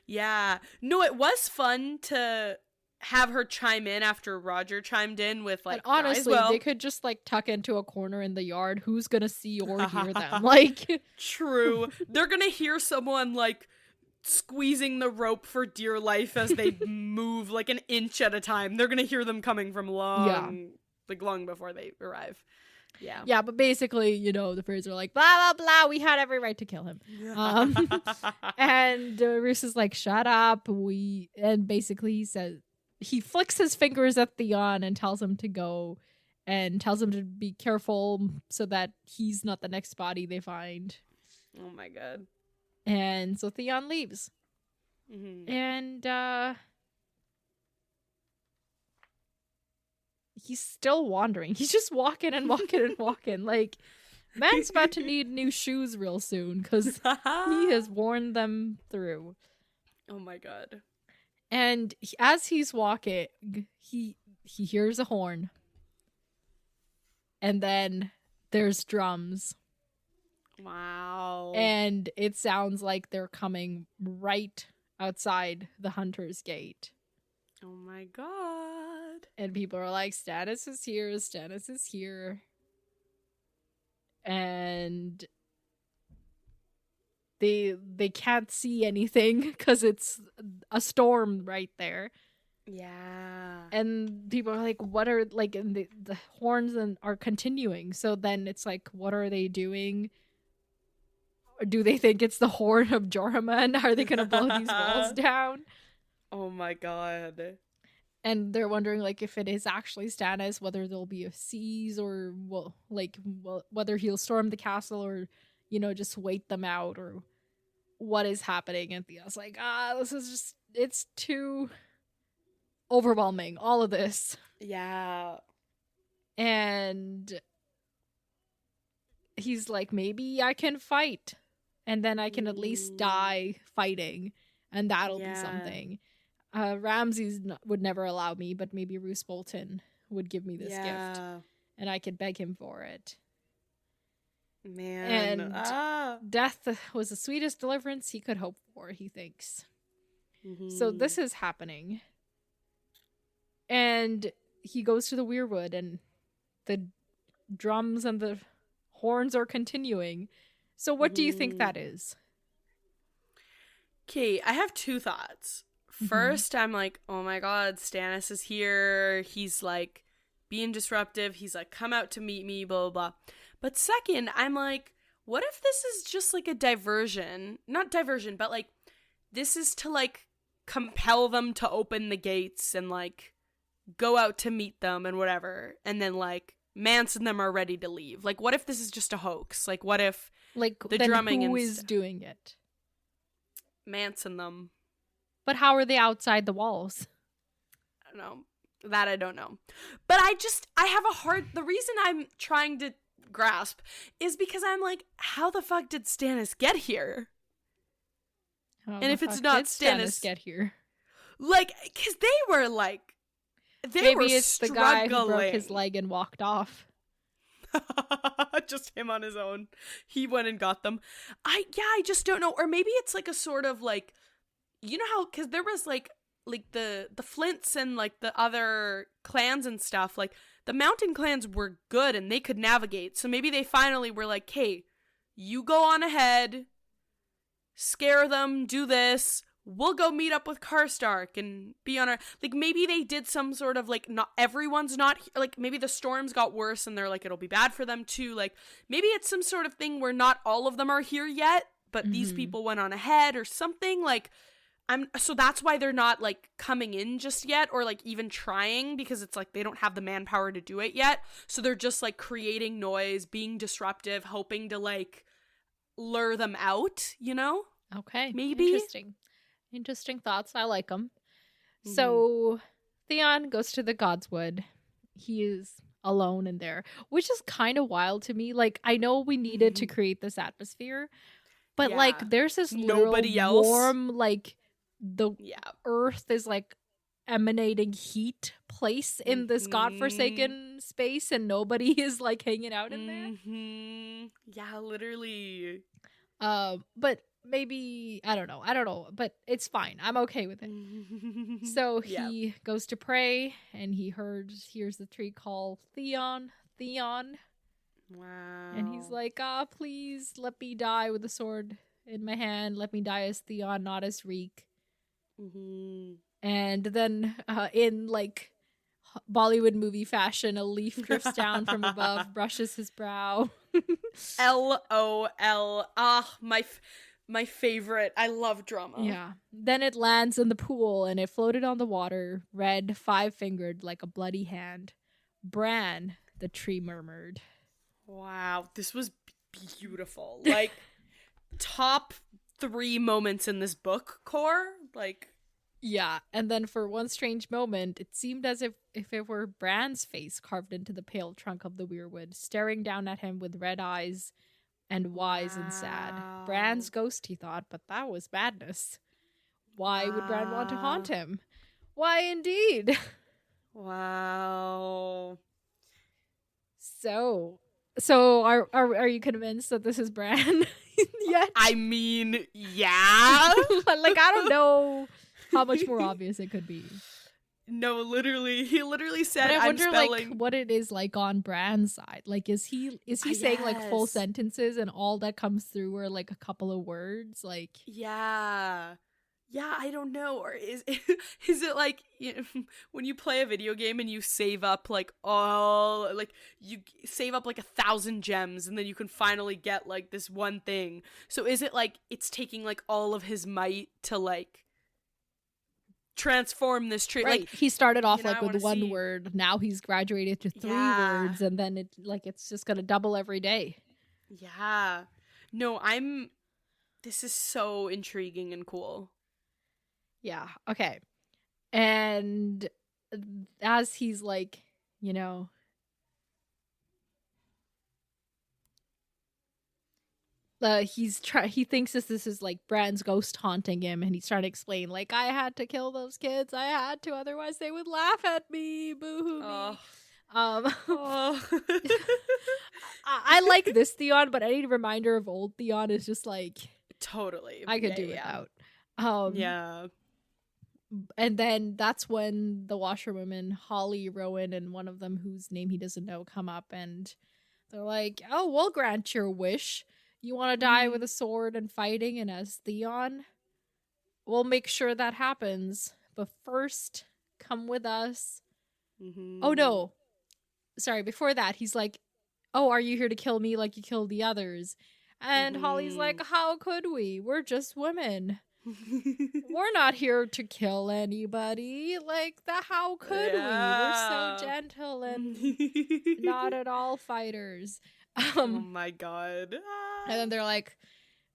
Yeah. No, it was fun to have her chime in after Roger chimed in with, like, but honestly, they could just, like, tuck into a corner in the yard. Who's gonna see or hear them? Like, true. They're gonna hear someone, like, squeezing the rope for dear life as they move, like, an inch at a time. They're gonna hear them coming from long before they arrive. Yeah. Yeah, but basically, you know, the Freys are like, blah, blah, blah, we had every right to kill him. And Roose is like, shut up. And basically he says, he flicks his fingers at Theon and tells him to go and tells him to be careful so that he's not the next body they find. Oh my god. And so Theon leaves. Mm-hmm. And he's still wandering. He's just walking and walking and walking. Like, man's about to need new shoes real soon because he has worn them through. Oh my god. And as he's walking, he hears a horn. And then there's drums. Wow. And it sounds like they're coming right outside the hunter's gate. Oh my god. And people are like, Stannis is here, Stannis is here. And they can't see anything because it's a storm right there. Yeah. And people are like, what are, like, and the horns are continuing. So then it's like, what are they doing? Or do they think it's the horn of Jorah? Are they going to blow these walls down? Oh my god. And they're wondering, like, if it is actually Stannis, whether there'll be a siege or, whether he'll storm the castle or, just wait them out or what is happening. And Theon's like, this is just, it's too overwhelming, all of this. Yeah. And he's like, maybe I can fight. And then I can at least die fighting. And that'll be something. Ramsay would never allow me, but maybe Roose Bolton would give me this gift. And I could beg him for it. Man. And death was the sweetest deliverance he could hope for, he thinks. Mm-hmm. So this is happening. And he goes to the weirwood, and the drums and the horns are continuing. So what do you think that is? Okay, I have two thoughts. First, I'm like, oh my god, Stannis is here. He's like being disruptive. He's like, come out to meet me, blah, blah, blah. But second, I'm like, what if this is just like a diversion? Not diversion, but like, this is to like compel them to open the gates and like go out to meet them and whatever. And then like Mance and them are ready to leave. Like, what if this is just a hoax? Like, what if like the then drumming who is doing it? Mance and them. But how are they outside the walls? I don't know. That I don't know. But I have a hard, the reason I'm trying to grasp is because I'm like, how the fuck did Stannis get here? And if it's not Stannis get here? Like, because they were like, maybe it's struggling. The guy who broke his leg and walked off. Just him on his own. He went and got them. I just don't know. Or maybe it's like a sort of like, you know how, because there was like the Flints and like the other clans and stuff, like the mountain clans were good and they could navigate. So maybe they finally were like, hey, you go on ahead, scare them, do this. We'll go meet up with Karstark and be on our, like, maybe they did some sort of like, not everyone's not, like maybe the storms got worse and they're like, it'll be bad for them too. Like maybe it's some sort of thing where not all of them are here yet, but these people went on ahead or something. Like, so that's why they're not like coming in just yet or like even trying, because it's like they don't have the manpower to do it yet. So they're just like creating noise, being disruptive, hoping to like lure them out, you know? Okay. Maybe. Interesting thoughts. I like them. So Theon goes to the Godswood. He is alone in there, which is kind of wild to me. Like, I know we needed to create this atmosphere, but like there's this nobody else warm, like the earth is like emanating heat place in this godforsaken space, and nobody is like hanging out in there. Yeah, literally. But maybe I don't know, but it's fine. I'm okay with it. So he goes to pray, and he hears the tree call Theon. Wow. And he's like, please let me die with a sword in my hand. Let me die as Theon, not as Reek. And then in like Bollywood movie fashion, a leaf drifts down from above, brushes his brow. LOL. My favorite. I love drama. Yeah. Then it lands in the pool, and it floated on the water, red, 5-fingered like a bloody hand. Bran, the tree murmured. Wow, this was beautiful. Like, top 3 moments in this book, core. Like, yeah. And then for one strange moment, it seemed as if it were Bran's face carved into the pale trunk of the weirwood, staring down at him with red eyes and wise and sad. Bran's ghost, he thought, but that was madness. Why would Bran want to Wow. haunt him? Why indeed? Wow. So are you convinced that this is Bran yet? I mean, yeah. Like, I don't know how much more obvious it could be. No, literally, he literally said, But I wonder, I'm spelling. like, what it is like on Bran's side. Like, is he saying like full Yes. sentences and all that comes through are like a couple of words? Like, Yeah. Yeah, I don't know. Or is it like, you know, when you play a video game and you save up like you save up like 1,000 gems and then you can finally get like this one thing. So is it like it's taking like all of his might to like transform this trait? right? Like, He started off you know, like I with wanna one see- word. Now he's graduated to 3 Yeah. words, and then it's just gonna double every day. Yeah. No, this is so intriguing and cool. Yeah. Okay. And as he's like, you know, he thinks this is like Bran's ghost haunting him, and he's trying to explain like, I had to kill those kids, I had to, otherwise they would laugh at me, boo-hoo me. Oh. Oh. I like this Theon, but any reminder of old Theon is just like, Totally. I could Yeah, do yeah. without. Yeah. And then that's when the washerwomen, Holly, Rowan, and one of them whose name he doesn't know, come up, and they're like, oh, we'll grant your wish. You want to die with a sword and fighting, and as Theon, we'll make sure that happens. But first, come with us. Mm-hmm. Oh, no. Sorry, before that, he's like, oh, are you here to kill me like you killed the others? And Holly's like, how could we? We're just women. We're not here to kill anybody. Like, how could we? We're so gentle and not at all fighters. Oh my god. And then they're like,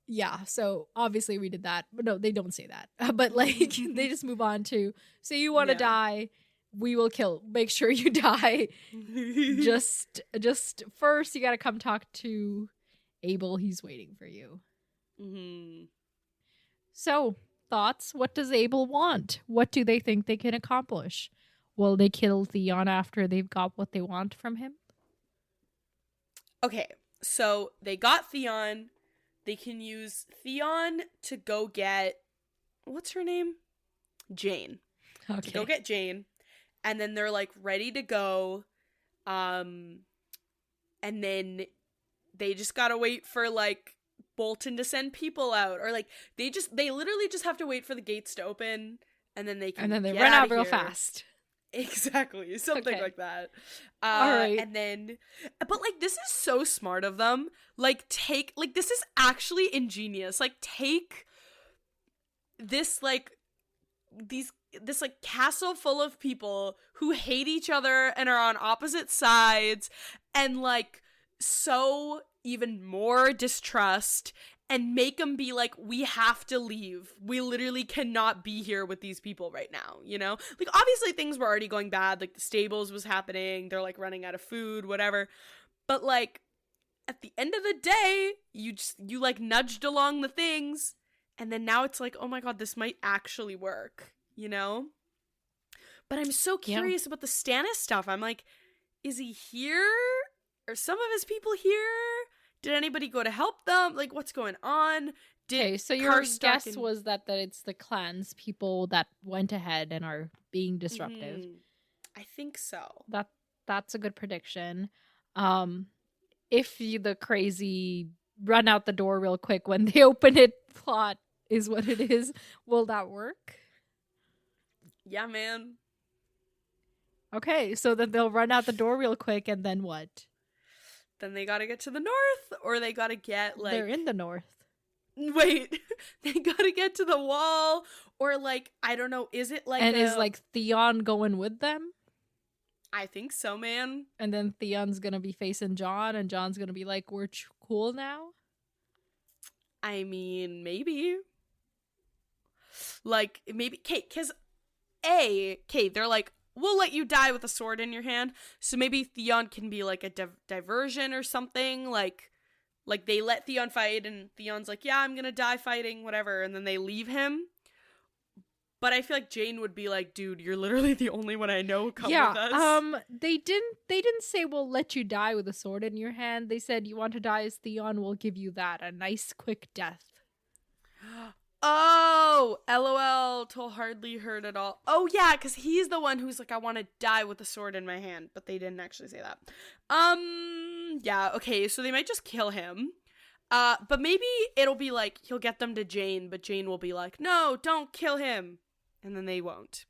yeah, so obviously we did that. But no, they don't say that. But like, they just move on to, so you want to die, we will make sure you die. just first you got to come talk to Abel. He's waiting for you. Mm-hmm. So, thoughts? What does Abel want? What do they think they can accomplish? Will they kill Theon after they've got what they want from him? Okay, so they got Theon. They can use Theon to go get, what's her name? Jane. Okay. To go get Jane. And then they're like ready to go. And then they just gotta wait for like Bolton to send people out, or like they literally just have to wait for the gates to open, and then they can and then they get run out outta real here. fast. Exactly, something Okay. like that. All right. And then, but like this is so smart of them. Like this is actually ingenious. Like take this this castle full of people who hate each other and are on opposite sides, and like sow even more distrust and make them be like, we have to leave. We literally cannot be here with these people right now, you know? Like, obviously things were already going bad. Like, the stables was happening. They're, like, running out of food, whatever. But, like, at the end of the day, you like, nudged along the things. And then now it's like, oh my god, this might actually work, you know? But I'm so curious about the Stannis stuff. I'm like, is he here? Are some of his people here? Did anybody go to help them? Like, what's going on? Okay, so your guess was that it's the clans people that went ahead and are being disruptive. I think so. That's a good prediction. If the crazy run out the door real quick when they open it plot is what it is, will that work? Yeah, man. Okay, so then they'll run out the door real quick, and then what? Then they gotta get to the north, or they gotta get, like... They're in the north. Wait, they gotta get to the wall, or, like, I don't know, is it, like, and is, like, Theon going with them? I think so, man. And then Theon's gonna be facing Jon, and Jon's gonna be like, we're cool now? I mean, maybe. Like, maybe... Okay, because... they're like, we'll let you die with a sword in your hand. So maybe Theon can be like a diversion or something. Like they let Theon fight and Theon's like, yeah, I'm gonna die fighting, whatever. And then they leave him. But I feel like Jane would be like, dude, you're literally the only one I know. Come with us. They didn't say we'll let you die with a sword in your hand. They said you want to die as Theon, we'll give you that. A nice quick death. Oh, LOL, Toll hardly heard it all. Oh yeah, because he's the one who's like, I want to die with a sword in my hand, but they didn't actually say that. Yeah, okay, so they might just kill him. But maybe it'll be like, he'll get them to Jane, but Jane will be like, no, don't kill him. And then they won't.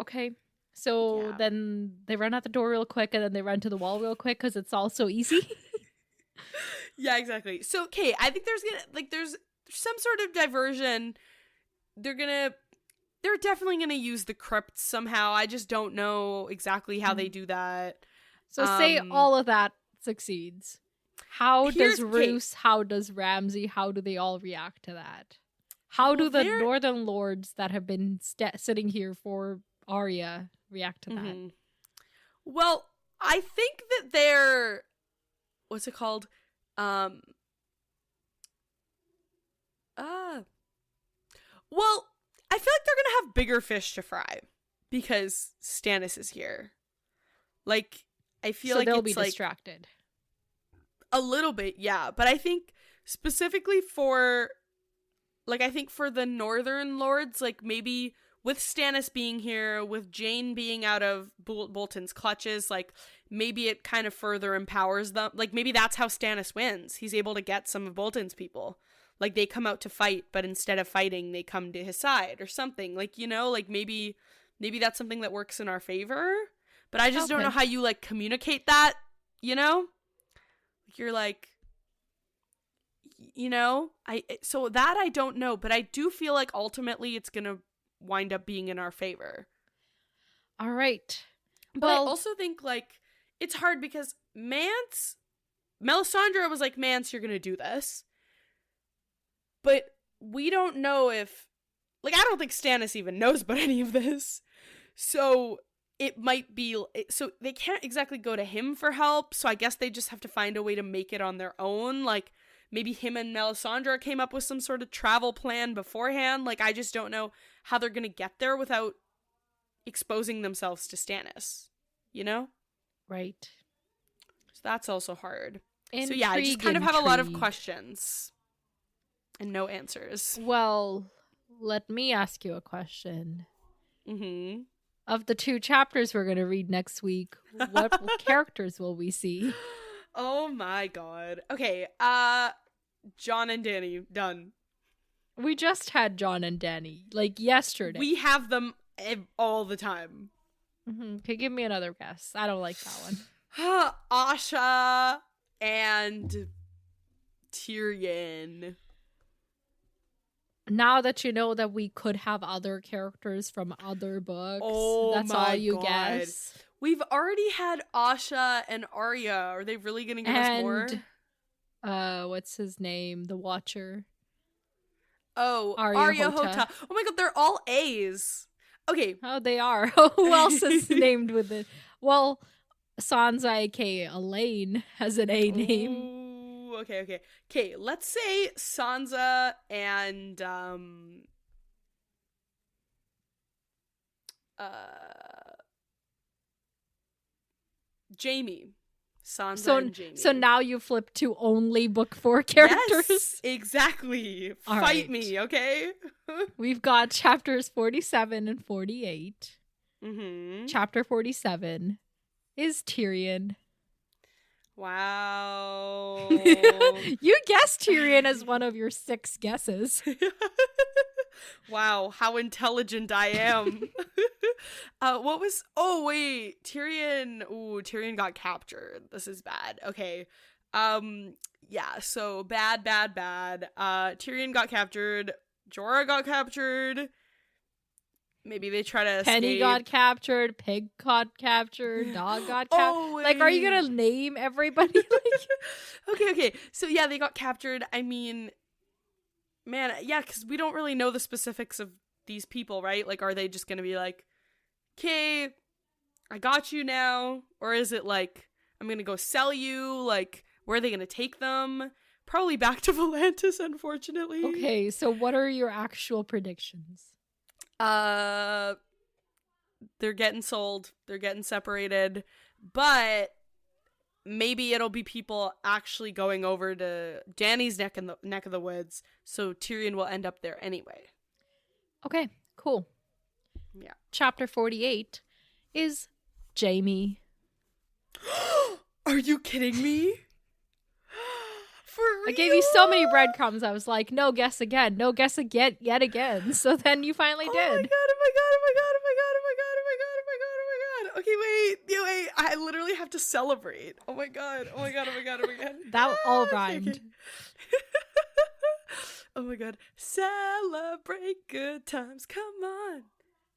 Okay. So then they run out the door real quick, and then they run to the wall real quick because it's all so easy. Yeah, exactly. So, okay, I think there's some sort of diversion. They're definitely gonna use the crypt somehow. I just don't know exactly how they do that. So say all of that succeeds. How does Roose, how does Ramsay, how do they all react to that? How do the Northern Lords that have been sitting here for Arya react to that? Well, I think that they're... What's it called? Well, I feel like they're gonna have bigger fish to fry because Stannis is here. Like, I feel like they'll be distracted. A little bit, yeah. But I think specifically for... Like, I think for the Northern Lords, like, maybe with Stannis being here, with Jane being out of Bolton's clutches, like, maybe it kind of further empowers them. Like, maybe that's how Stannis wins. He's able to get some of Bolton's people. Like, they come out to fight, but instead of fighting, they come to his side or something. Like, you know, like, maybe that's something that works in our favor. But I just don't know how you, like, communicate that, you know? Like, you're like... You know, so that I don't know, but I do feel like ultimately it's gonna wind up being in our favor. All right, but I also think like it's hard because Melisandre was like, Mance, you're gonna do this, but we don't know if, like, I don't think Stannis even knows about any of this, so it might be, so they can't exactly go to him for help. So I guess they just have to find a way to make it on their own, like. Maybe him and Melisandre came up with some sort of travel plan beforehand. Like, I just don't know how they're going to get there without exposing themselves to Stannis. You know? Right. So that's also hard. So yeah, I just kind of have a lot of questions. And no answers. Well, let me ask you a question. Mm-hmm. Of the 2 chapters we're going to read next week, what characters will we see? Oh my god. Okay, Jon and Dany, done. We just had Jon and Dany, like, yesterday. We have them all the time. Mm-hmm. Okay, give me another guess. I don't like that one. Asha and Tyrion. Now that you know that we could have other characters from other books, that's all you guess. We've already had Asha and Arya. Are they really gonna give us more? What's his name? The Watcher. Oh, Arya Hota. Oh my god, they're all A's. Okay. Oh, they are. Who else is named with it? Well, Sansa, aka Elaine, has an A name. Ooh, okay. Okay, let's say Sansa and Jaime. Sansa and Jaime. So now you flip to only book 4 characters? Yes, exactly. All Fight right. me, okay? We've got chapters 47 and 48. Mm-hmm. Chapter 47 is Tyrion. Wow. You guessed Tyrion as one of your 6 guesses. Wow, how intelligent I am. What was... Oh, wait. Tyrion... Ooh, Tyrion got captured. This is bad. Okay. Yeah, so bad. Tyrion got captured. Jorah got captured. Maybe they try to escape. Penny got captured. Pig got captured. Dog got captured. Oh, like, are you gonna name everybody? Okay. So, yeah, they got captured. I mean... Man, yeah, because we don't really know the specifics of these people, right? Like, are they just gonna be like, okay, I got you now? Or is it like, I'm gonna go sell you? Like, where are they gonna take them? Probably back to Volantis, unfortunately. Okay, so what are your actual predictions? They're getting sold. They're getting separated. But maybe it'll be people actually going over to Dany's neck of the woods, so Tyrion will end up there anyway. Okay, cool. Yeah. Chapter 48 is Jaime. Are you kidding me? For real? I gave you so many breadcrumbs. I was like, no, guess again. No, guess again, yet again. So then you finally did. Oh my god, oh my god, oh my god, oh my god, oh my god, oh my god, oh my god, oh my god. Okay, wait. I literally have to celebrate. Oh my god, oh my god, oh my god, oh my god. That all rhymed. Okay. Oh my god. Celebrate good times. Come on.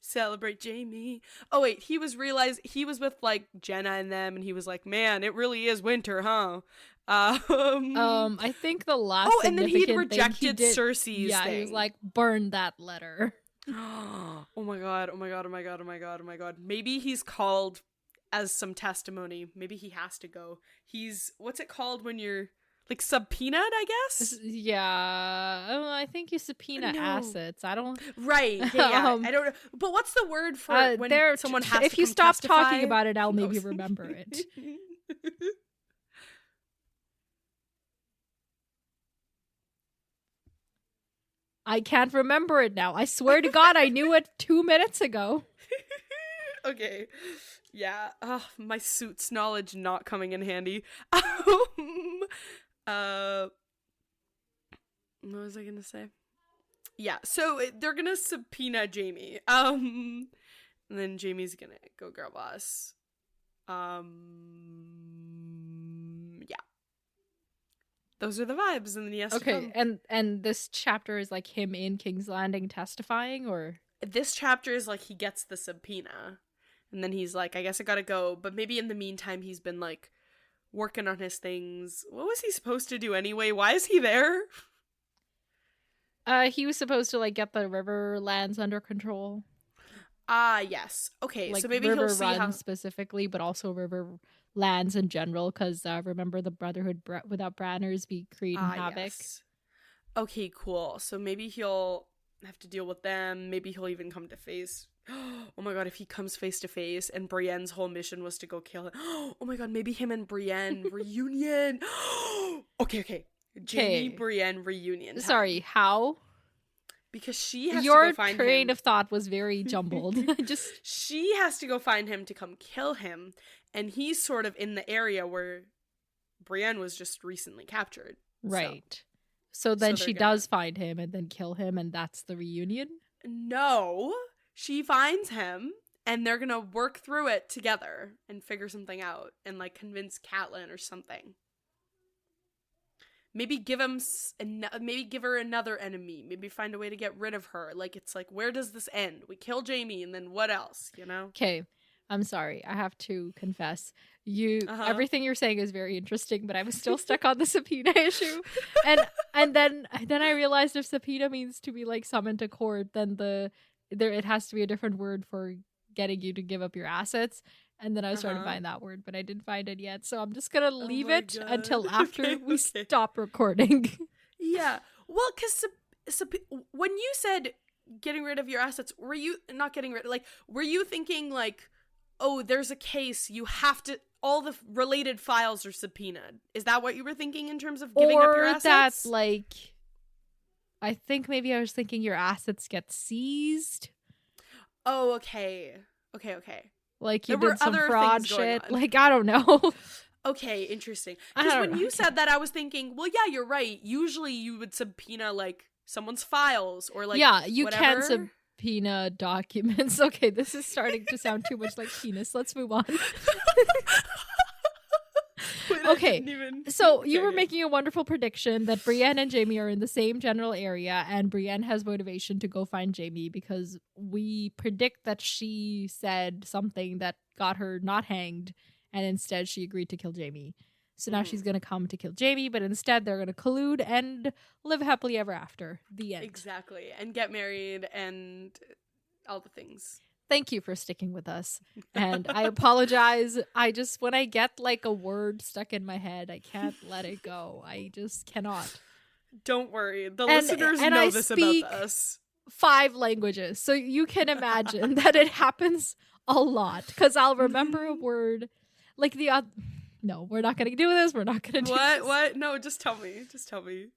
Celebrate Jaime. Oh wait, he was with like Jenna and them, and he was like, man, it really is winter, huh? I think the last and then he'd rejected thing Cersei's yeah, thing. he was like, burn that letter. Oh my god, oh my god, oh my god, oh my god, oh my god. Maybe he's called as some testimony. Maybe he has to go. He's, what's it called when you're like subpoenaed, I guess? Yeah, I think you subpoena assets. I don't. Right. Yeah. I don't know. But what's the word for when someone has to if you come stop testify? talking about it, I'll maybe remember it. I can't remember it now. I swear to God, I knew it 2 minutes ago. Okay. Yeah. My suits knowledge not coming in handy. What was I gonna say? Yeah, so they're gonna subpoena Jaime. And then Jaime's gonna go girl boss. Yeah. Those are the vibes, and then he has to come. and this chapter is like him in King's Landing testifying, or? This chapter is like he gets the subpoena, and then he's like, I guess I gotta go, but maybe in the meantime he's been like working on his things. What was he supposed to do anyway? Why is he there? He was supposed to like get the river lands under control. Yes. Okay, like so maybe river he'll see run how specifically, but also river lands in general, because remember the Brotherhood without Branners be creating havoc. Yes. Okay, cool. So maybe he'll have to deal with them. Maybe he'll even come to face. Oh my god, if he comes face to face and Brienne's whole mission was to go kill him. Oh my god, maybe him and Brienne reunion. Okay. Jaime Brienne reunion. Sorry, how? Because she has Your to go find him. Your train of thought was very jumbled. She has to go find him to come kill him, and he's sort of in the area where Brienne was just recently captured. Right. So then she does find him and then kill him, and that's the reunion? No. She finds him, and they're gonna work through it together and figure something out, and like convince Catelyn or something. Maybe give her another enemy. Maybe find a way to get rid of her. Like, it's like, where does this end? We kill Jaime, and then what else? You know? Okay, I'm sorry. I have to confess. Everything you're saying is very interesting, but I was still stuck on the subpoena issue. And then I realized if subpoena means to be like summoned to court, then it has to be a different word for getting you to give up your assets. And then I was trying to find that word, but I didn't find it yet. So I'm just going to leave it until after we stop recording. Yeah. Well, because when you said getting rid of your assets, were you thinking like, oh, there's a case, you have to, all the related files are subpoenaed? Is that what you were thinking in terms of giving up your assets? Or that's like, I think maybe I was thinking your assets get seized. Oh, okay. Like you did some fraud shit. Like, I don't know. Okay, interesting. Because when you said that, I was thinking, well, yeah, you're right. Usually you would subpoena like someone's files or like you whatever. Can subpoena documents. Okay, this is starting to sound too much like penis. Let's move on. Okay, you were making a wonderful prediction that Brienne and Jaime are in the same general area, and Brienne has motivation to go find Jaime because we predict that she said something that got her not hanged, and instead she agreed to kill Jaime. So now she's going to come to kill Jaime, but instead they're going to collude and live happily ever after. The end. Exactly, and get married and all the things. thank you for sticking with us. And I apologize. When I get like a word stuck in my head, I can't let it go. I just cannot. Don't worry. The listeners know this about us. 5 languages. So you can imagine that it happens a lot, because I'll remember a word like no, we're not going to do this. We're not going to do this. What? No, just tell me. Just tell me.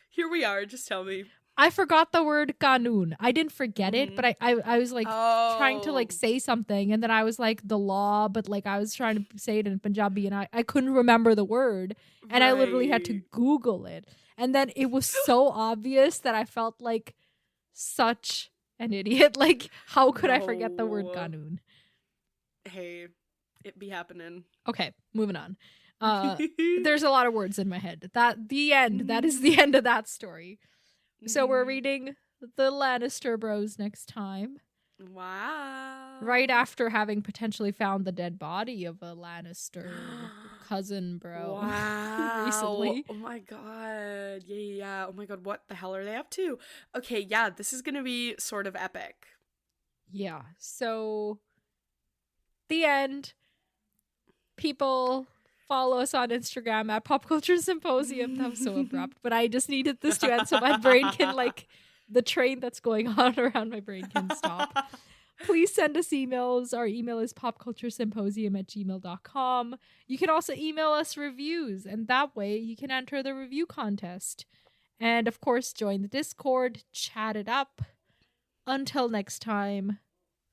Here we are. Just tell me. I forgot the word kanun. I didn't forget it, but I was like trying to like say something, and then I was like the law, but like I was trying to say it in Punjabi, and I couldn't remember the word, and I literally had to Google it. And then it was so obvious that I felt like such an idiot. Like, how could I forget the word kanun? Hey, it be happening. Okay, moving on. There's a lot of words in my head. That is the end of that story. So we're reading the Lannister Bros next time. Wow. Right after having potentially found the dead body of a Lannister cousin bro. Wow. Recently. Oh my god. Yeah. Oh my god, what the hell are they up to? Okay, yeah, this is gonna be sort of epic. Yeah. So the end. People follow us on Instagram at Pop Culture Symposium. That was so abrupt, but I just needed this to end so my brain can, like, the train that's going on around my brain can stop. Please send us emails. Our email is popculturesymposium@gmail.com. You can also email us reviews, and that way you can enter the review contest. And of course, join the Discord, chat it up. Until next time,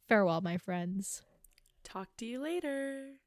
farewell, my friends. Talk to you later.